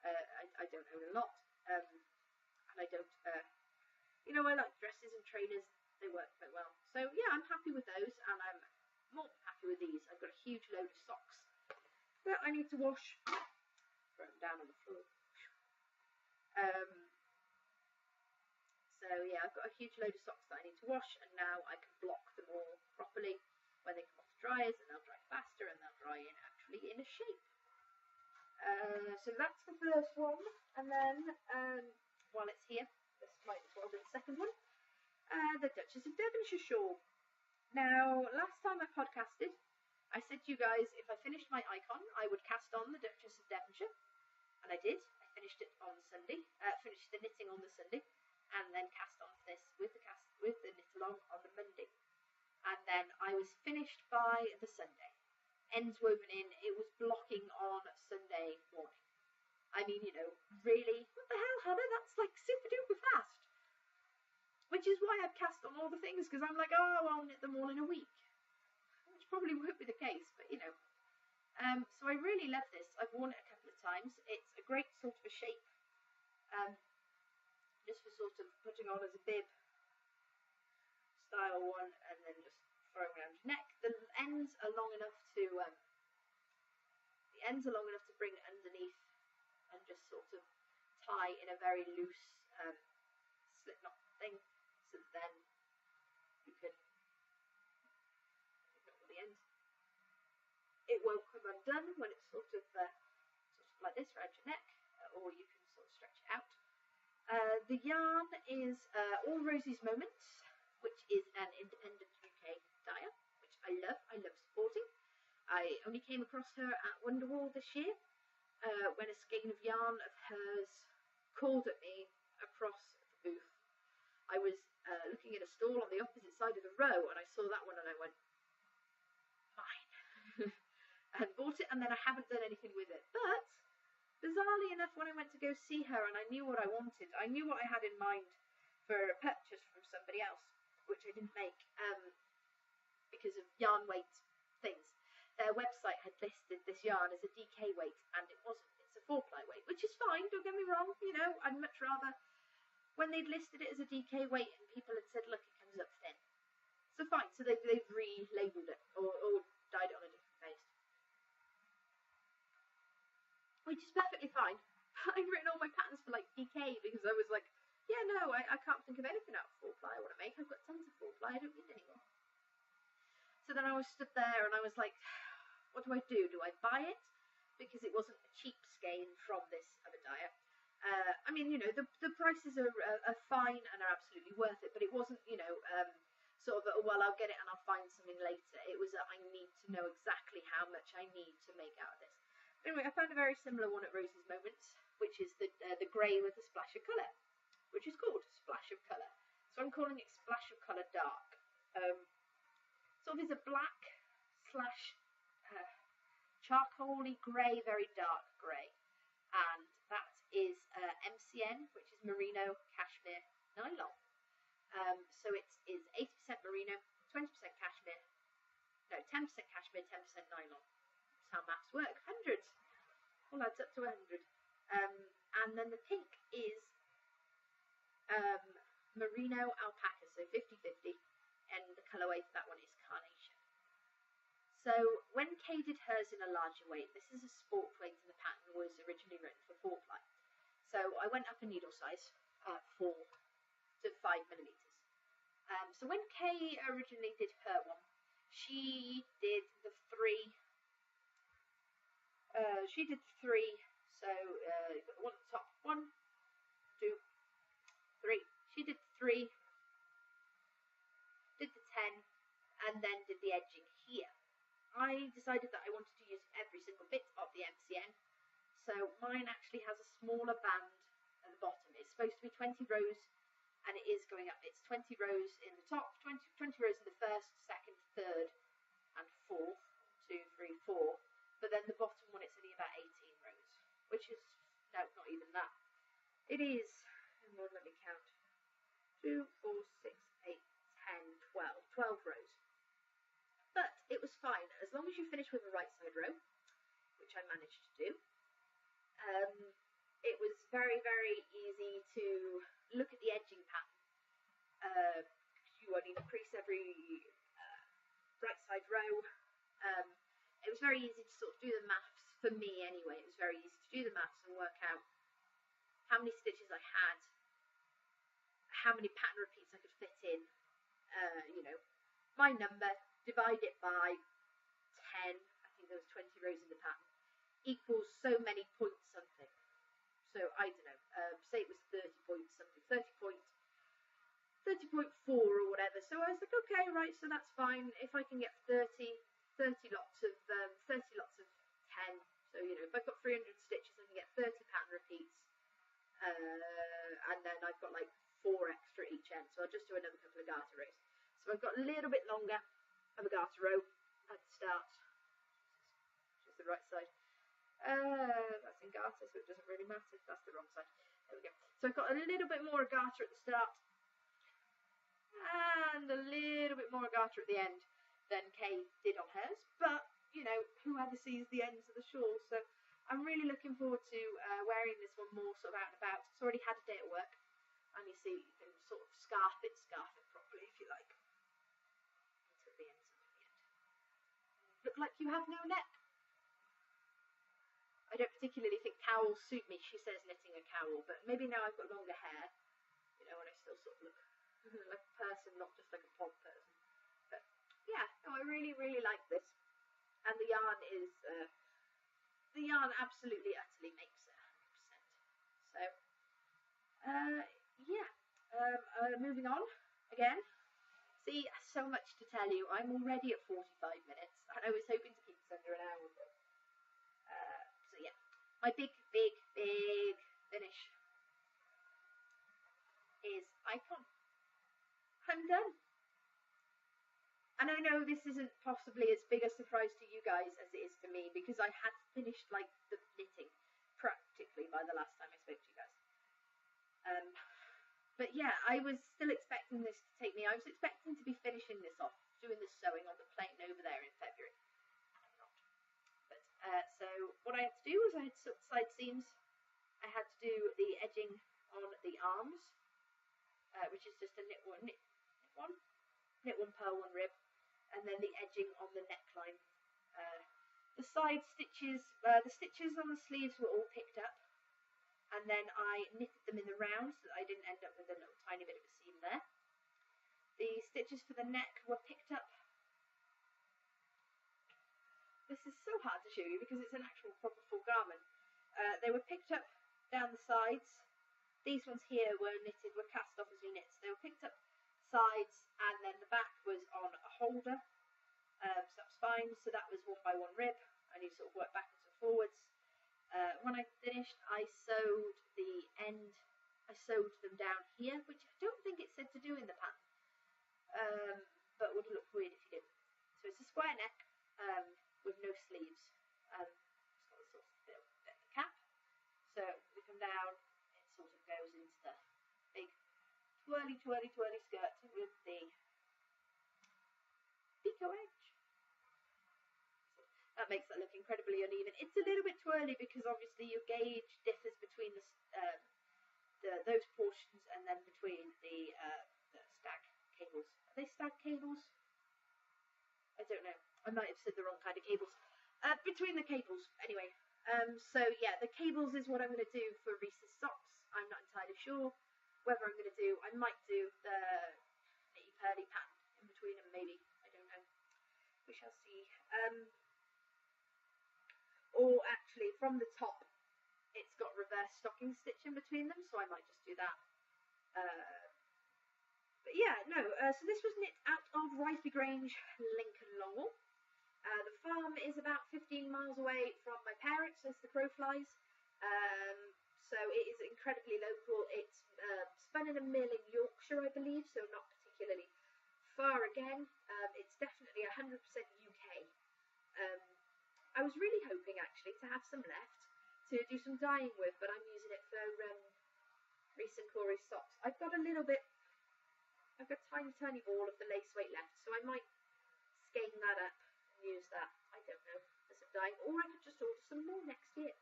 I don't own a lot. And I don't, you know, I like dresses and trainers. They work quite well. So, yeah, I'm happy with those, and I'm more happy with these. I've got a huge load of socks that I need to wash. Throw them down on the floor. So, yeah, I've got a huge load of socks that I need to wash, and now I can block them all properly when they come off the dryers, and they'll dry faster, and they'll dry in a shape. So that's the first one, and then while it's here, this might as well be the second one. The Duchess of Devonshire shawl. Now, last time I podcasted, I said to you guys, if I finished my icon, I would cast on the Duchess of Devonshire, and I did. I finished it on Sunday, finished the knitting on the Sunday, and then cast on this with the knit along on the Monday. And then I was finished by the Sunday. Ends woven in, it was blocking on Sunday morning. I mean, you know, really, what the hell, Hannah? That's like super duper fast. Which is why I've cast on all the things, because I'm like, oh, I'll knit them all in a week. Which probably won't be the case, but you know. So I really love this. I've worn it a couple of times. It's a great sort of a shape, just for sort of putting on as a bib style one, and then just throwing around your neck. The ends are long enough to bring it underneath and just sort of tie in a very loose slip knot thing, so that then you can knot at the end. It won't come undone when it's sort of like this around your neck, or you can sort of stretch it out. The yarn is All Rosie's Moments, which is an independent UK dyer, which I love supporting. I only came across her at Wonderwall this year, when a skein of yarn of hers called at me across the booth. I was looking at a stall on the opposite side of the row, and I saw that one and I went, mine. And bought it, and then I haven't done anything with it. But bizarrely enough, when I went to go see her and I knew what I wanted, I knew what I had in mind for a purchase from somebody else, which I didn't make because of yarn weight things. Their website had listed this yarn as a DK weight, and it wasn't. It's a 4-ply weight, which is fine, don't get me wrong. You know, I'd much rather, when they'd listed it as a DK weight and people had said, look, it comes up thin. So fine, so they've relabeled it or dyed it on a different paste, which is perfectly fine. I'd written all my patterns for like DK because I was like, yeah, no, I can't think of anything out of 4-ply I want to make. I've got tons of 4-ply, I don't need any more. So then I was stood there and I was like, what do I do? Do I buy it? Because it wasn't a cheap skein from this other dyer. I mean, you know, the prices are fine and are absolutely worth it, but it wasn't, you know, sort of, well, I'll get it and I'll find something later. It was I need to know exactly how much I need to make out of this. Anyway, I found a very similar one at Rosie's Moments, which is the grey with a splash of colour, which is called Splash of Colour. So I'm calling it Splash of Colour Dark. Sort of is a black slash charcoaly grey, very dark grey. And that is MCN, which is Merino Cashmere Nylon. So it is 80% Merino, 20% Cashmere, no, 10% Cashmere, 10% Nylon. That's how maths work. 100. All adds up to 100. And then the pink is Merino Alpaca, so 50-50. And the colourway for that one is Carnation. So when Kay did hers in a larger weight, this is a sport weight and the pattern was originally written for 4-ply. So I went up a needle size, 4 to 5 millimetres. So when Kay originally did her one, she did the 3. So you've got the one at the top. 1, 2, 3. She did 3. Did the 10, and then did the edging here. I decided that I wanted to use every single bit of the MCN, so mine actually has a smaller band at the bottom. It's supposed to be 20 rows, and it is going up. It's 20 rows in the top, 20 rows in the first, second, third, and fourth. 2, 3, 4. But then the bottom one, it's only about 18 rows, which is, no, not even that. It is, hang on, let me count. 2, 4, 6, 8, 10, 12 rows. But it was fine, as long as you finish with a right side row, which I managed to do. It was very, very easy to look at the edging pattern. You only increase every right side row. It was very easy to sort of do the maths, for me anyway, it was very easy to do the maths and work out how many stitches I had, how many pattern repeats I could fit in, you know, my number, divide it by 10, I think there was 20 rows in the pattern, equals so many points something. So I don't know, say it was 30 points something, 30.4 or whatever. So I was like, okay, right, so that's fine. If I can get 30 lots of 10, so you know, if I've got 300 stitches, I can get 30 pattern repeats, and then I've got like 4 extra each end. So I'll just do another couple of garter rows. So I've got a little bit longer of a garter row at the start, just the right side. That's in garter, so it doesn't really matter. That's the wrong side. There we go. So I've got a little bit more garter at the start, and a little bit more garter at the end than Kay did on hers, but you know, whoever sees the ends of the shawl. So I'm really looking forward to wearing this one more sort of out and about. It's already had a day at work, and you see you can sort of scarf it properly if you like. Until the ends of the end. Look like you have no neck. I don't particularly think cowls suit me. She says knitting a cowl, but maybe now I've got longer hair, you know, and I still sort of look like a person, not just like a pod person. But yeah, no, I really, really like this. And the yarn is, the yarn absolutely, utterly makes it 100%. So, yeah, moving on again. See, so much to tell you. I'm already at 45 minutes, and I was hoping to keep this under an hour. But, so yeah, my big finish is icon. I'm done. And I know this isn't possibly as big a surprise to you guys as it is to me, because I had finished like the knitting practically by the last time I spoke to you guys. But yeah, I was still expecting this to take me. I was expecting to be finishing this off, doing the sewing on the plane over there in February. I'm not. But so what I had to do was I had to sew side seams. I had to do the edging on the arms, which is just a knit one, purl, one rib, and then the edging on the neckline. The side stitches, the stitches on the sleeves were all picked up, and then I knitted them in the round so that I didn't end up with a little tiny bit of a seam there. The stitches for the neck were picked up. This is so hard to show you because it's an actual proper full garment. They were picked up down the sides. These ones here were cast off as we knit. So they were picked up sides, and then the back was on a holder. So that was fine. So that was 1 by 1 rib, and you sort of work backwards and forwards. When I finished, I sewed the end. I sewed them down here, which I don't think it said to do in the pattern, but would look weird if you did. So it's a square neck with no sleeves. It's got a sort of bit of the cap. So we come down, it sort of goes into the big twirly skirt with the picot edge. That makes that look incredibly uneven. It's a little bit twirly because obviously your gauge differs between those portions and then between the stag cables. Are they stag cables? I don't know. I might have said the wrong kind of cables. Between the cables, anyway. So yeah, the cables is what I'm going to do for Reese's socks. I'm not entirely sure whether I'm going to do. I might do the knitty purly pattern in between them, maybe. I don't know. We shall see. Or actually, from the top, it's got reverse stocking stitch in between them, so I might just do that. But yeah, no. So this was knit out of Rifey Grange, Lincoln Longwall. The farm is about 15 miles away from my parents, as the crow flies. So it is incredibly local. It's spun in a mill in Yorkshire, I believe, so not particularly far again. It's definitely 100% UK. I was really hoping actually to have some left to do some dyeing with, but I'm using it for Reese and Corey's socks. I've got a tiny ball of the lace weight left, so I might skein that up and use that, I don't know, for some dyeing, or I could just order some more next year.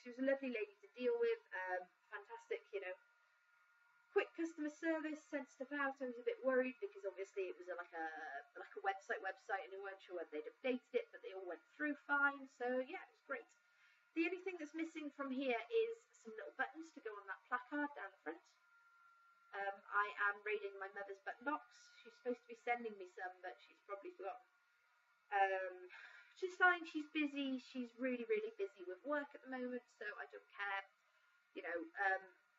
She was a lovely lady to deal with, fantastic, you know, quick customer service, sent stuff out. I was a bit worried because obviously it was like a website and they weren't sure whether they'd updated it, but they all went through fine. So yeah, it was great. The only thing that's missing from here is some little buttons to go on that placard down the front. I am raiding my mother's button box. She's supposed to be sending me some, but she's probably forgotten. She's fine. She's busy. She's really busy with work at the moment, so I don't care. You know,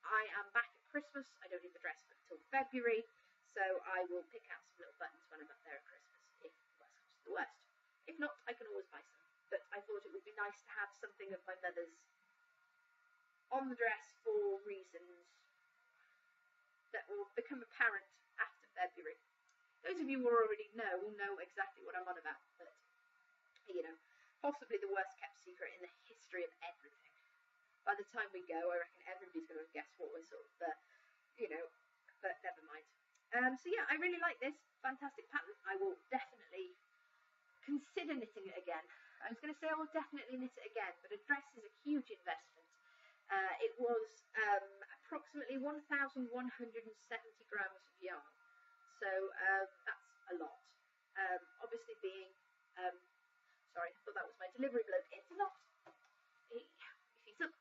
I am back at Christmas. I don't need the dress until February, so I will pick out some little buttons when I'm up there at Christmas, if worst comes to the worst. If not, I can always buy some. But I thought it would be nice to have something of my mother's on the dress for reasons that will become apparent after February. Those of you who already know will know exactly what I'm on about, but, you know, possibly the worst kept secret in the history of everything. By the time we go, I reckon everybody's going to guess what we're sort of, you know, but never mind. So yeah, I really like this fantastic pattern. I will definitely consider knitting it again. I was going to say I will definitely knit it again, but a dress is a huge investment. It was approximately 1,170 grams of yarn, so that's a lot. Obviously being, sorry, I thought that was my delivery bloke. It's a lot. He's up.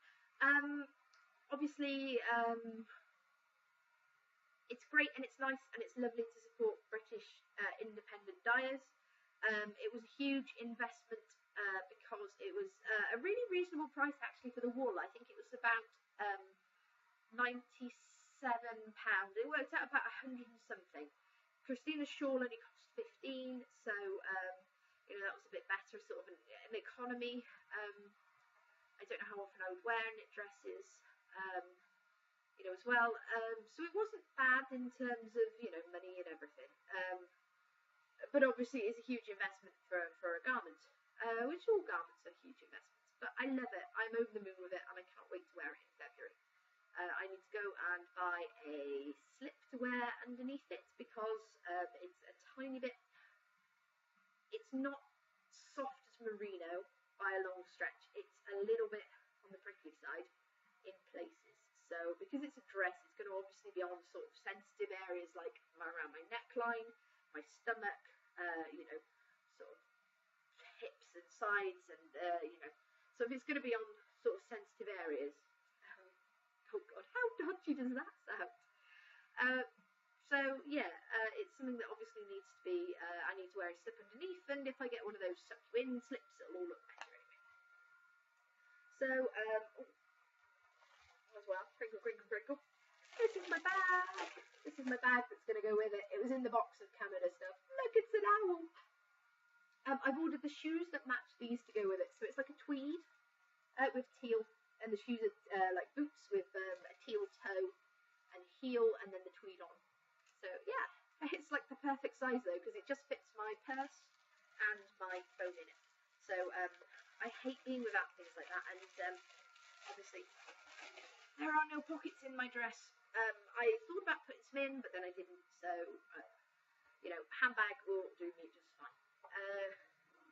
Obviously, it's great and it's nice and it's lovely to support British independent dyers. It was a huge investment because it was a really reasonable price actually for the wool. I think it was about £97. It worked out about 100 and something. Christina's shawl only cost 15, so that was a bit better, sort of an economy. I don't know how often I would wear knit dresses, as well. So it wasn't bad in terms of money and everything. But obviously it's a huge investment for a garment, which all garments are huge investments. But I love it. I'm over the moon with it, and I can't wait to wear it in February. I need to go and buy a slip to wear underneath it because it's a tiny bit. It's not soft as merino by a long stretch. It's a little bit on the prickly side in places. So because it's a dress, it's going to obviously be on sort of sensitive areas like around my neckline, my stomach, sort of hips and sides, and so if it's going to be on sort of sensitive areas. Oh God, how dodgy does that sound? So yeah, it's something that obviously needs to be. I need to wear a slip underneath, and if I get one of those suck you in slips, it'll all look better anyway. So as well, crinkle, crinkle, crinkle. This is my bag. This is my bag that's going to go with it. It was in the box of Canada stuff. Look, it's an owl. I've ordered the shoes that match these to go with it. So it's like a tweed with teal, and the shoes are like boots with a teal toe and heel, and then the tweed on. So yeah, it's like the perfect size though, because it just fits my purse and my phone in it. So I hate being without things like that, and obviously there are no pockets in my dress. I thought about putting some in, but then I didn't. So handbag will do me just fine.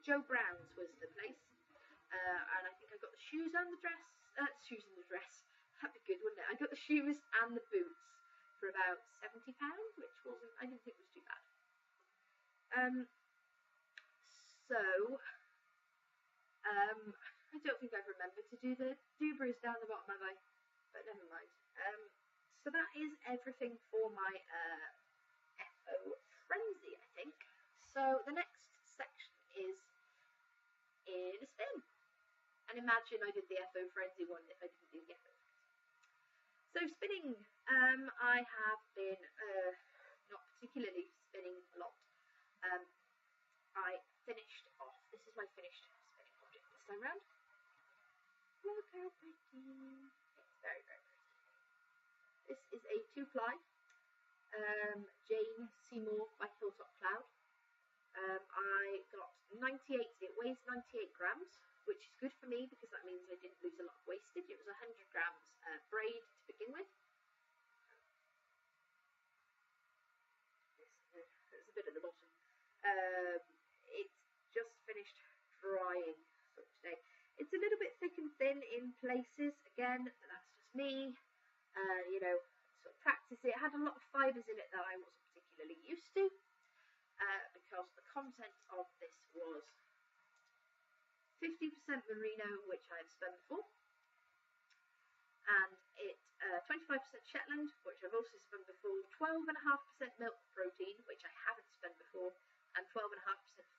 Joe Brown's was the place, and I think I got the shoes and the dress. Shoes and the dress. That'd be good, wouldn't it? I got the shoes and the boots for about £70, which I didn't think was too bad. I don't think I've remembered to do the doobras down the bottom, have I? But never mind. So that is everything for my FO frenzy, I think. So the next section is in a spin. And imagine I did the FO frenzy one if I didn't do the FO frenzy. So spinning, I have been not particularly spinning a lot. I finished off. This is my finished spinning project this time round. Look how pretty. It's very, very pretty. This is a 2-ply Jane Seymour by Hilltop Cloud. I got 98, it weighs 98 grams, which is good for me because that means I didn't lose a lot of wastage. It was 100 grams braid to begin with. There's a bit at the bottom. It's just finished drying today. It's a little bit thick and thin in places, again, but that's just me. Sort of practice it. It had a lot of fibres in it that I wasn't particularly used to, because the content of this was 50% merino, which I have spun before, and 25% Shetland, which I've also spun before, 12.5% milk protein, which I haven't spun before, and 12.5%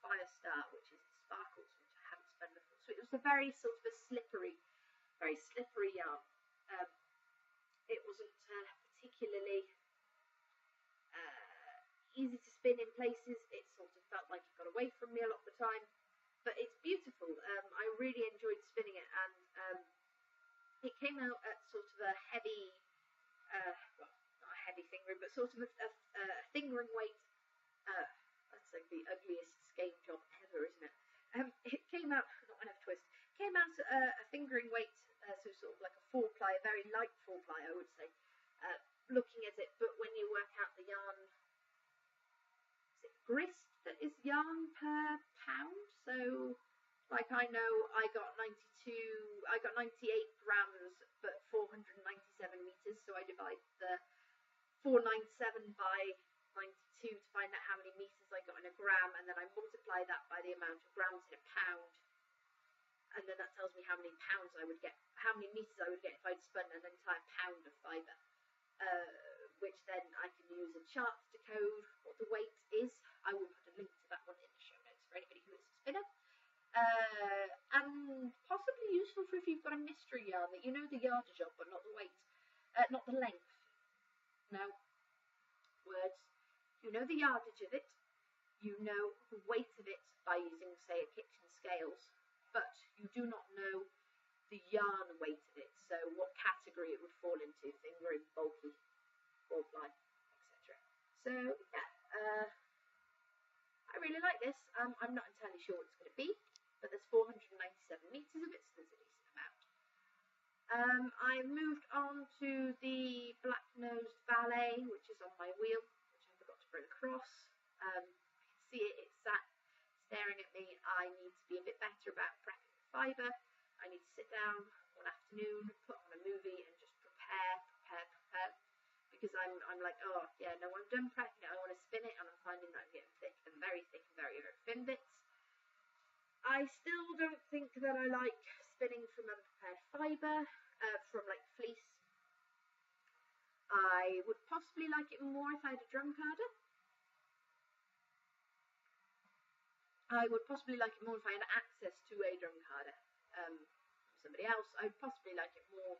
Fire Star, which is sparkles, which I haven't spun before. So it was a very sort of a very slippery yarn. It wasn't particularly easy to spin in places. It sort of felt like it got away from me a lot of the time, but it's beautiful. I really enjoyed spinning it, and it came out at sort of a heavy, well, not a heavy fingering, but sort of a fingering weight. That's like the ugliest skein job ever, isn't it? It came out, not enough twist, came out at a fingering weight, so sort of like a 4-ply, a very light 4-ply, I would say, looking at it. But when you work out the yarn, is it grist that is yarn per pound. So, like, I know I got 98 grams, but 497 meters. So I divide the 497 by 92 to find out how many meters I got in a gram, and then I multiply that by the amount of grams in a pound, and then that tells me how many pounds I would get, how many meters I would get if I'd spun an entire pound of fibre, which then I can use a chart to code what the weight is. I will put a link to that one in the show notes for anybody who is a spinner. And possibly useful for if you've got a mystery yarn that you know the yardage of, but not the weight, not the length. Now, words, you know the yardage of it, you know the weight of it by using, say, a kitchen scales, but you do not know the yarn weight of it, so what category it would fall into, thin, very bulky, ball fly, etc. So, yeah, I really like this. I'm not entirely sure what it's going to be, but there's 497 meters of it, so there's a decent amount. I moved on to the black-nosed valet, which is on my wheel, which I forgot to bring across. I can see it, it's sat staring at me. I need to be a bit better about prepping the fibre. I need to sit down one afternoon, put on a movie, and just prepare, because I'm like, oh yeah, no, I'm done prepping it, I want to spin it, and I'm finding that I'm getting thick and very very thin bits. I still don't think that I like spinning from unprepared fibre, from like fleece. I would possibly like it more if I had a drum carder. I would possibly like it more if I had access to a drum carder from somebody else. I would possibly like it more,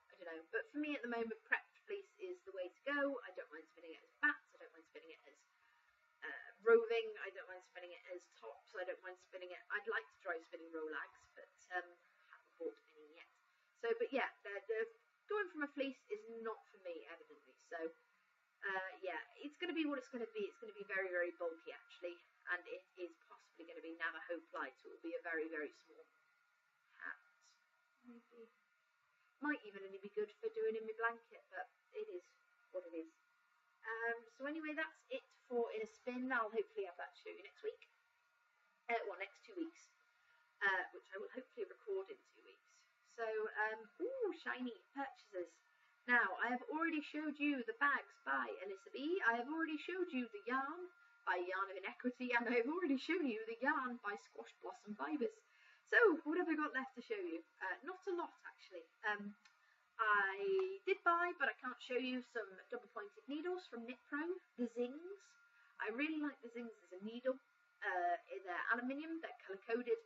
I don't know. But for me at the moment, prepped fleece is the way to go. I don't mind spinning it as bats. I don't mind spinning it as roving. I don't mind spinning it as tops. I don't mind spinning it. I'd like to try spinning rolags, but haven't bought any yet. So, but yeah, going from a fleece is not for me, evidently. So, yeah, it's going to be what it's going to be. It's going to be very bulky, actually, and it is possibly going to be Navajo plied, so it will be a very small hat. Maybe. Might even only be good for doing in my blanket, but it is what it is. So anyway, that's it for In a Spin. I'll hopefully have that to show you next week. Well, next 2 weeks, which I will hopefully record in 2 weeks. So, ooh, shiny purchases. Now, I have already showed you the bags by Alyssa B. I have already showed you the yarn by Yarn of Inequity, and I have already shown you the yarn by Squash Blossom Fibres. So, what have I got left to show you? Not a lot, actually. I did buy, but I can't show you, some double-pointed needles from Knit Pro, the Zings. I really like the Zings as a needle. They're aluminium, they're colour-coded,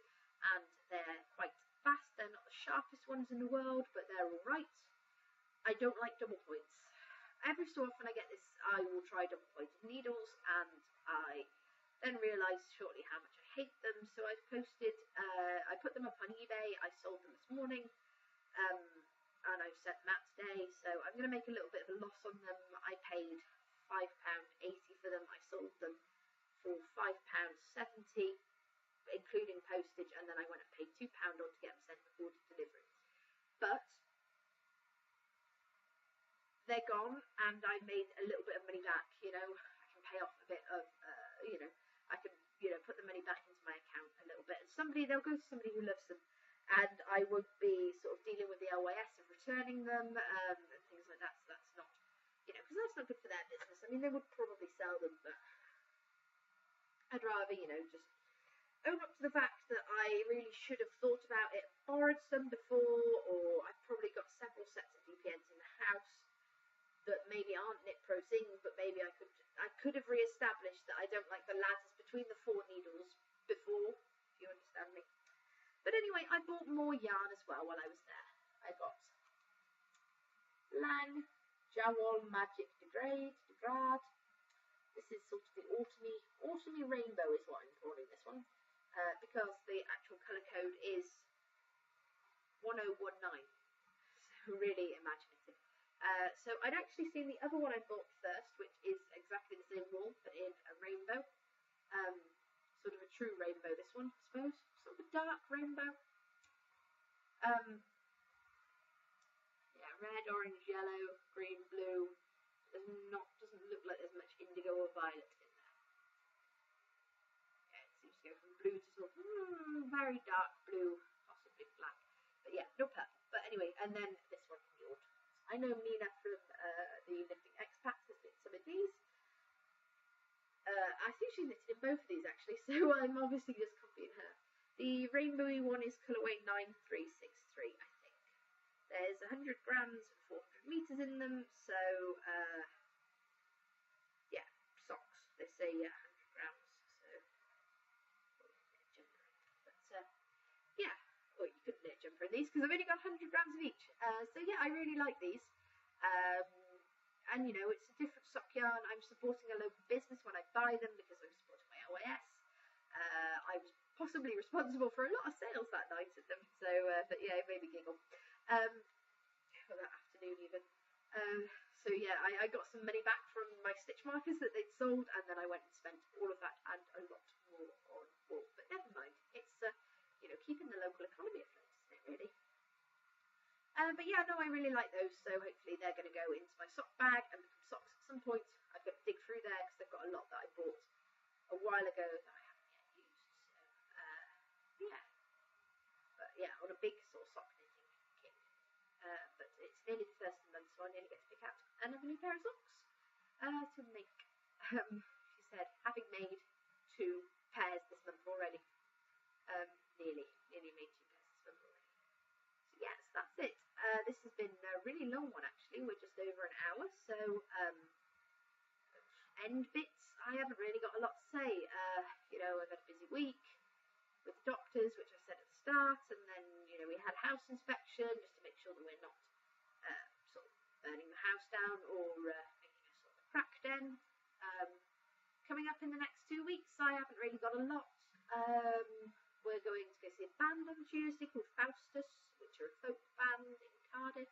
and they're quite fast. They're not the sharpest ones in the world, but they're all right. I don't like double points. Every so often I get this, I will try double-pointed needles, and I then realise shortly how much I hate them, so I've posted, I put them up on eBay, I sold them this morning, and I've set them out today, so I'm going to make a little bit of a loss on them. I paid £5.80 for them. I sold them for £5.70, including postage, and then I went and paid £2 on to get them sent before delivery. But they're gone, and I made a little bit of money back. You know, I can pay off a bit of, you know, I can, you know, put the money back into my account a little bit, and they'll go to somebody who loves them. And I won't be sort of dealing with the LYS of returning them and things like that. So that's not, you know, because that's not good for their business. I mean, they would probably sell them, but I'd rather, you know, just own up to the fact that I really should have thought about it, borrowed some before, or I've probably got several sets of DPNs in the house that maybe aren't Knit Pro Zings, but maybe I could have re-established that I don't like the ladders between the 4 needles before, if you understand me. But anyway, I bought more yarn as well while I was there. I got Lang Jawol Magic Degrade. This is sort of the autumny rainbow is what I'm calling this one, because the actual colour code is 1019. So really imaginative. So I'd actually seen the other one I bought first, which is exactly the same wool, but in a rainbow. Sort of a true rainbow, this one, I suppose. Sort of a dark rainbow. Yeah, red, orange, yellow, green, blue. Doesn't look like there's much indigo or violet in there. Yeah, it seems blue to sort of very dark blue, possibly black. But yeah, no purple. But anyway, and then this one from the Autumn. I know Mina from the Knitting Expats has knit some of these. I think she knitted in both of these actually, so I'm obviously just copying her. The rainbowy one is colourway 9363, I think. There's 100 grams and 400 metres in them, so yeah, socks. They say 100 grams, so but yeah, well, you couldn't knit a jumper in these because I've only got 100 grams of each. So yeah, I really like these. And you know, it's a different sock yarn. I'm supporting a local business when I buy them because I'm supporting my OAS. I was possibly responsible for a lot of sales that night at them, so but yeah, it made me giggle. Or that afternoon even. So yeah, I got some money back from my stitch markers that they'd sold, and then I went and spent all of that and a lot more on wool. But never mind, it's you know, keeping the local economy afloat, isn't it, really? But yeah, no, I really like those, so hopefully they're going to go into my sock bag and become socks at some point. I've got to dig through there because they've got a lot that I bought a while ago that I haven't yet used. So yeah, but yeah, on a big sort of sock knitting kit. But it's nearly the first of the month, so I nearly get to pick out another new pair of socks to make. She said, having made 2 pairs this month already. Nearly made 2 pairs this month already. So yes, that's it. This has been a really long one actually. We're just over an hour, so end bits. I haven't really got a lot to say. You know, I've had a busy week with the doctors, which I said at the start, and then you know we had house inspection just to make sure that we're not sort of burning the house down or making a sort of crack den. Coming up in the next 2 weeks, I haven't really got a lot. We're going to go see a band on Tuesday called Faustus, which are a folk band in Cardiff.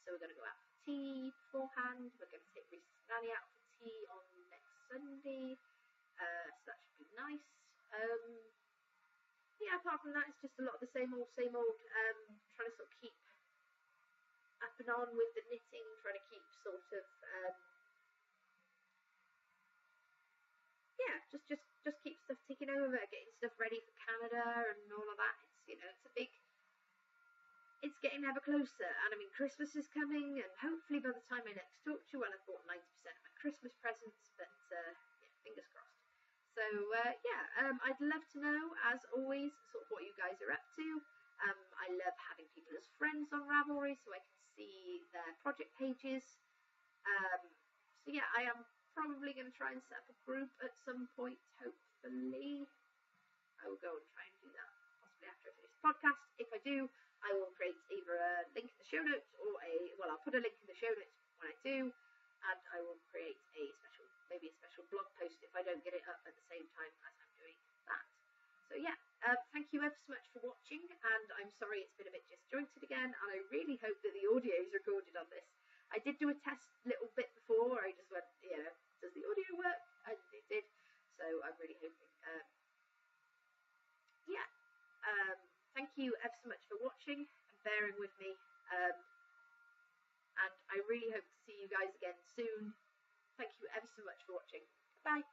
So we're going to go out for tea beforehand. We're going to take Reese's Nanny out for tea on next Sunday. So that should be nice. Yeah, apart from that, it's just a lot of the same old. Trying to sort of keep up and on with the knitting, trying to keep sort of yeah, just keep stuff ticking over, getting stuff ready for Canada and all of that. It's, you know, it's getting ever closer, and I mean Christmas is coming, and hopefully by the time I next talk to you, I've bought 90% of my Christmas presents, but yeah, fingers crossed. So yeah, I'd love to know, as always, sort of what you guys are up to. I love having people as friends on Ravelry so I can see their project pages. So yeah, I am probably going to try and set up a group at some point, hopefully. I will go and try and do that possibly after I finish the podcast. If I do, I will create either a link in the show notes or I'll put a link in the show notes when I do, and I will create maybe a special blog post if I don't get it up at the same time as I'm doing that. So yeah, thank you ever so much for watching, and I'm sorry it's been a bit disjointed again, and I really hope that the audio is recorded on this. I did do a test little bit before. I just went, you know, does the audio work? And it did. So I'm really hoping. Yeah. Thank you ever so much for watching and bearing with me. And I really hope to see you guys again soon. Thank you ever so much for watching. Bye.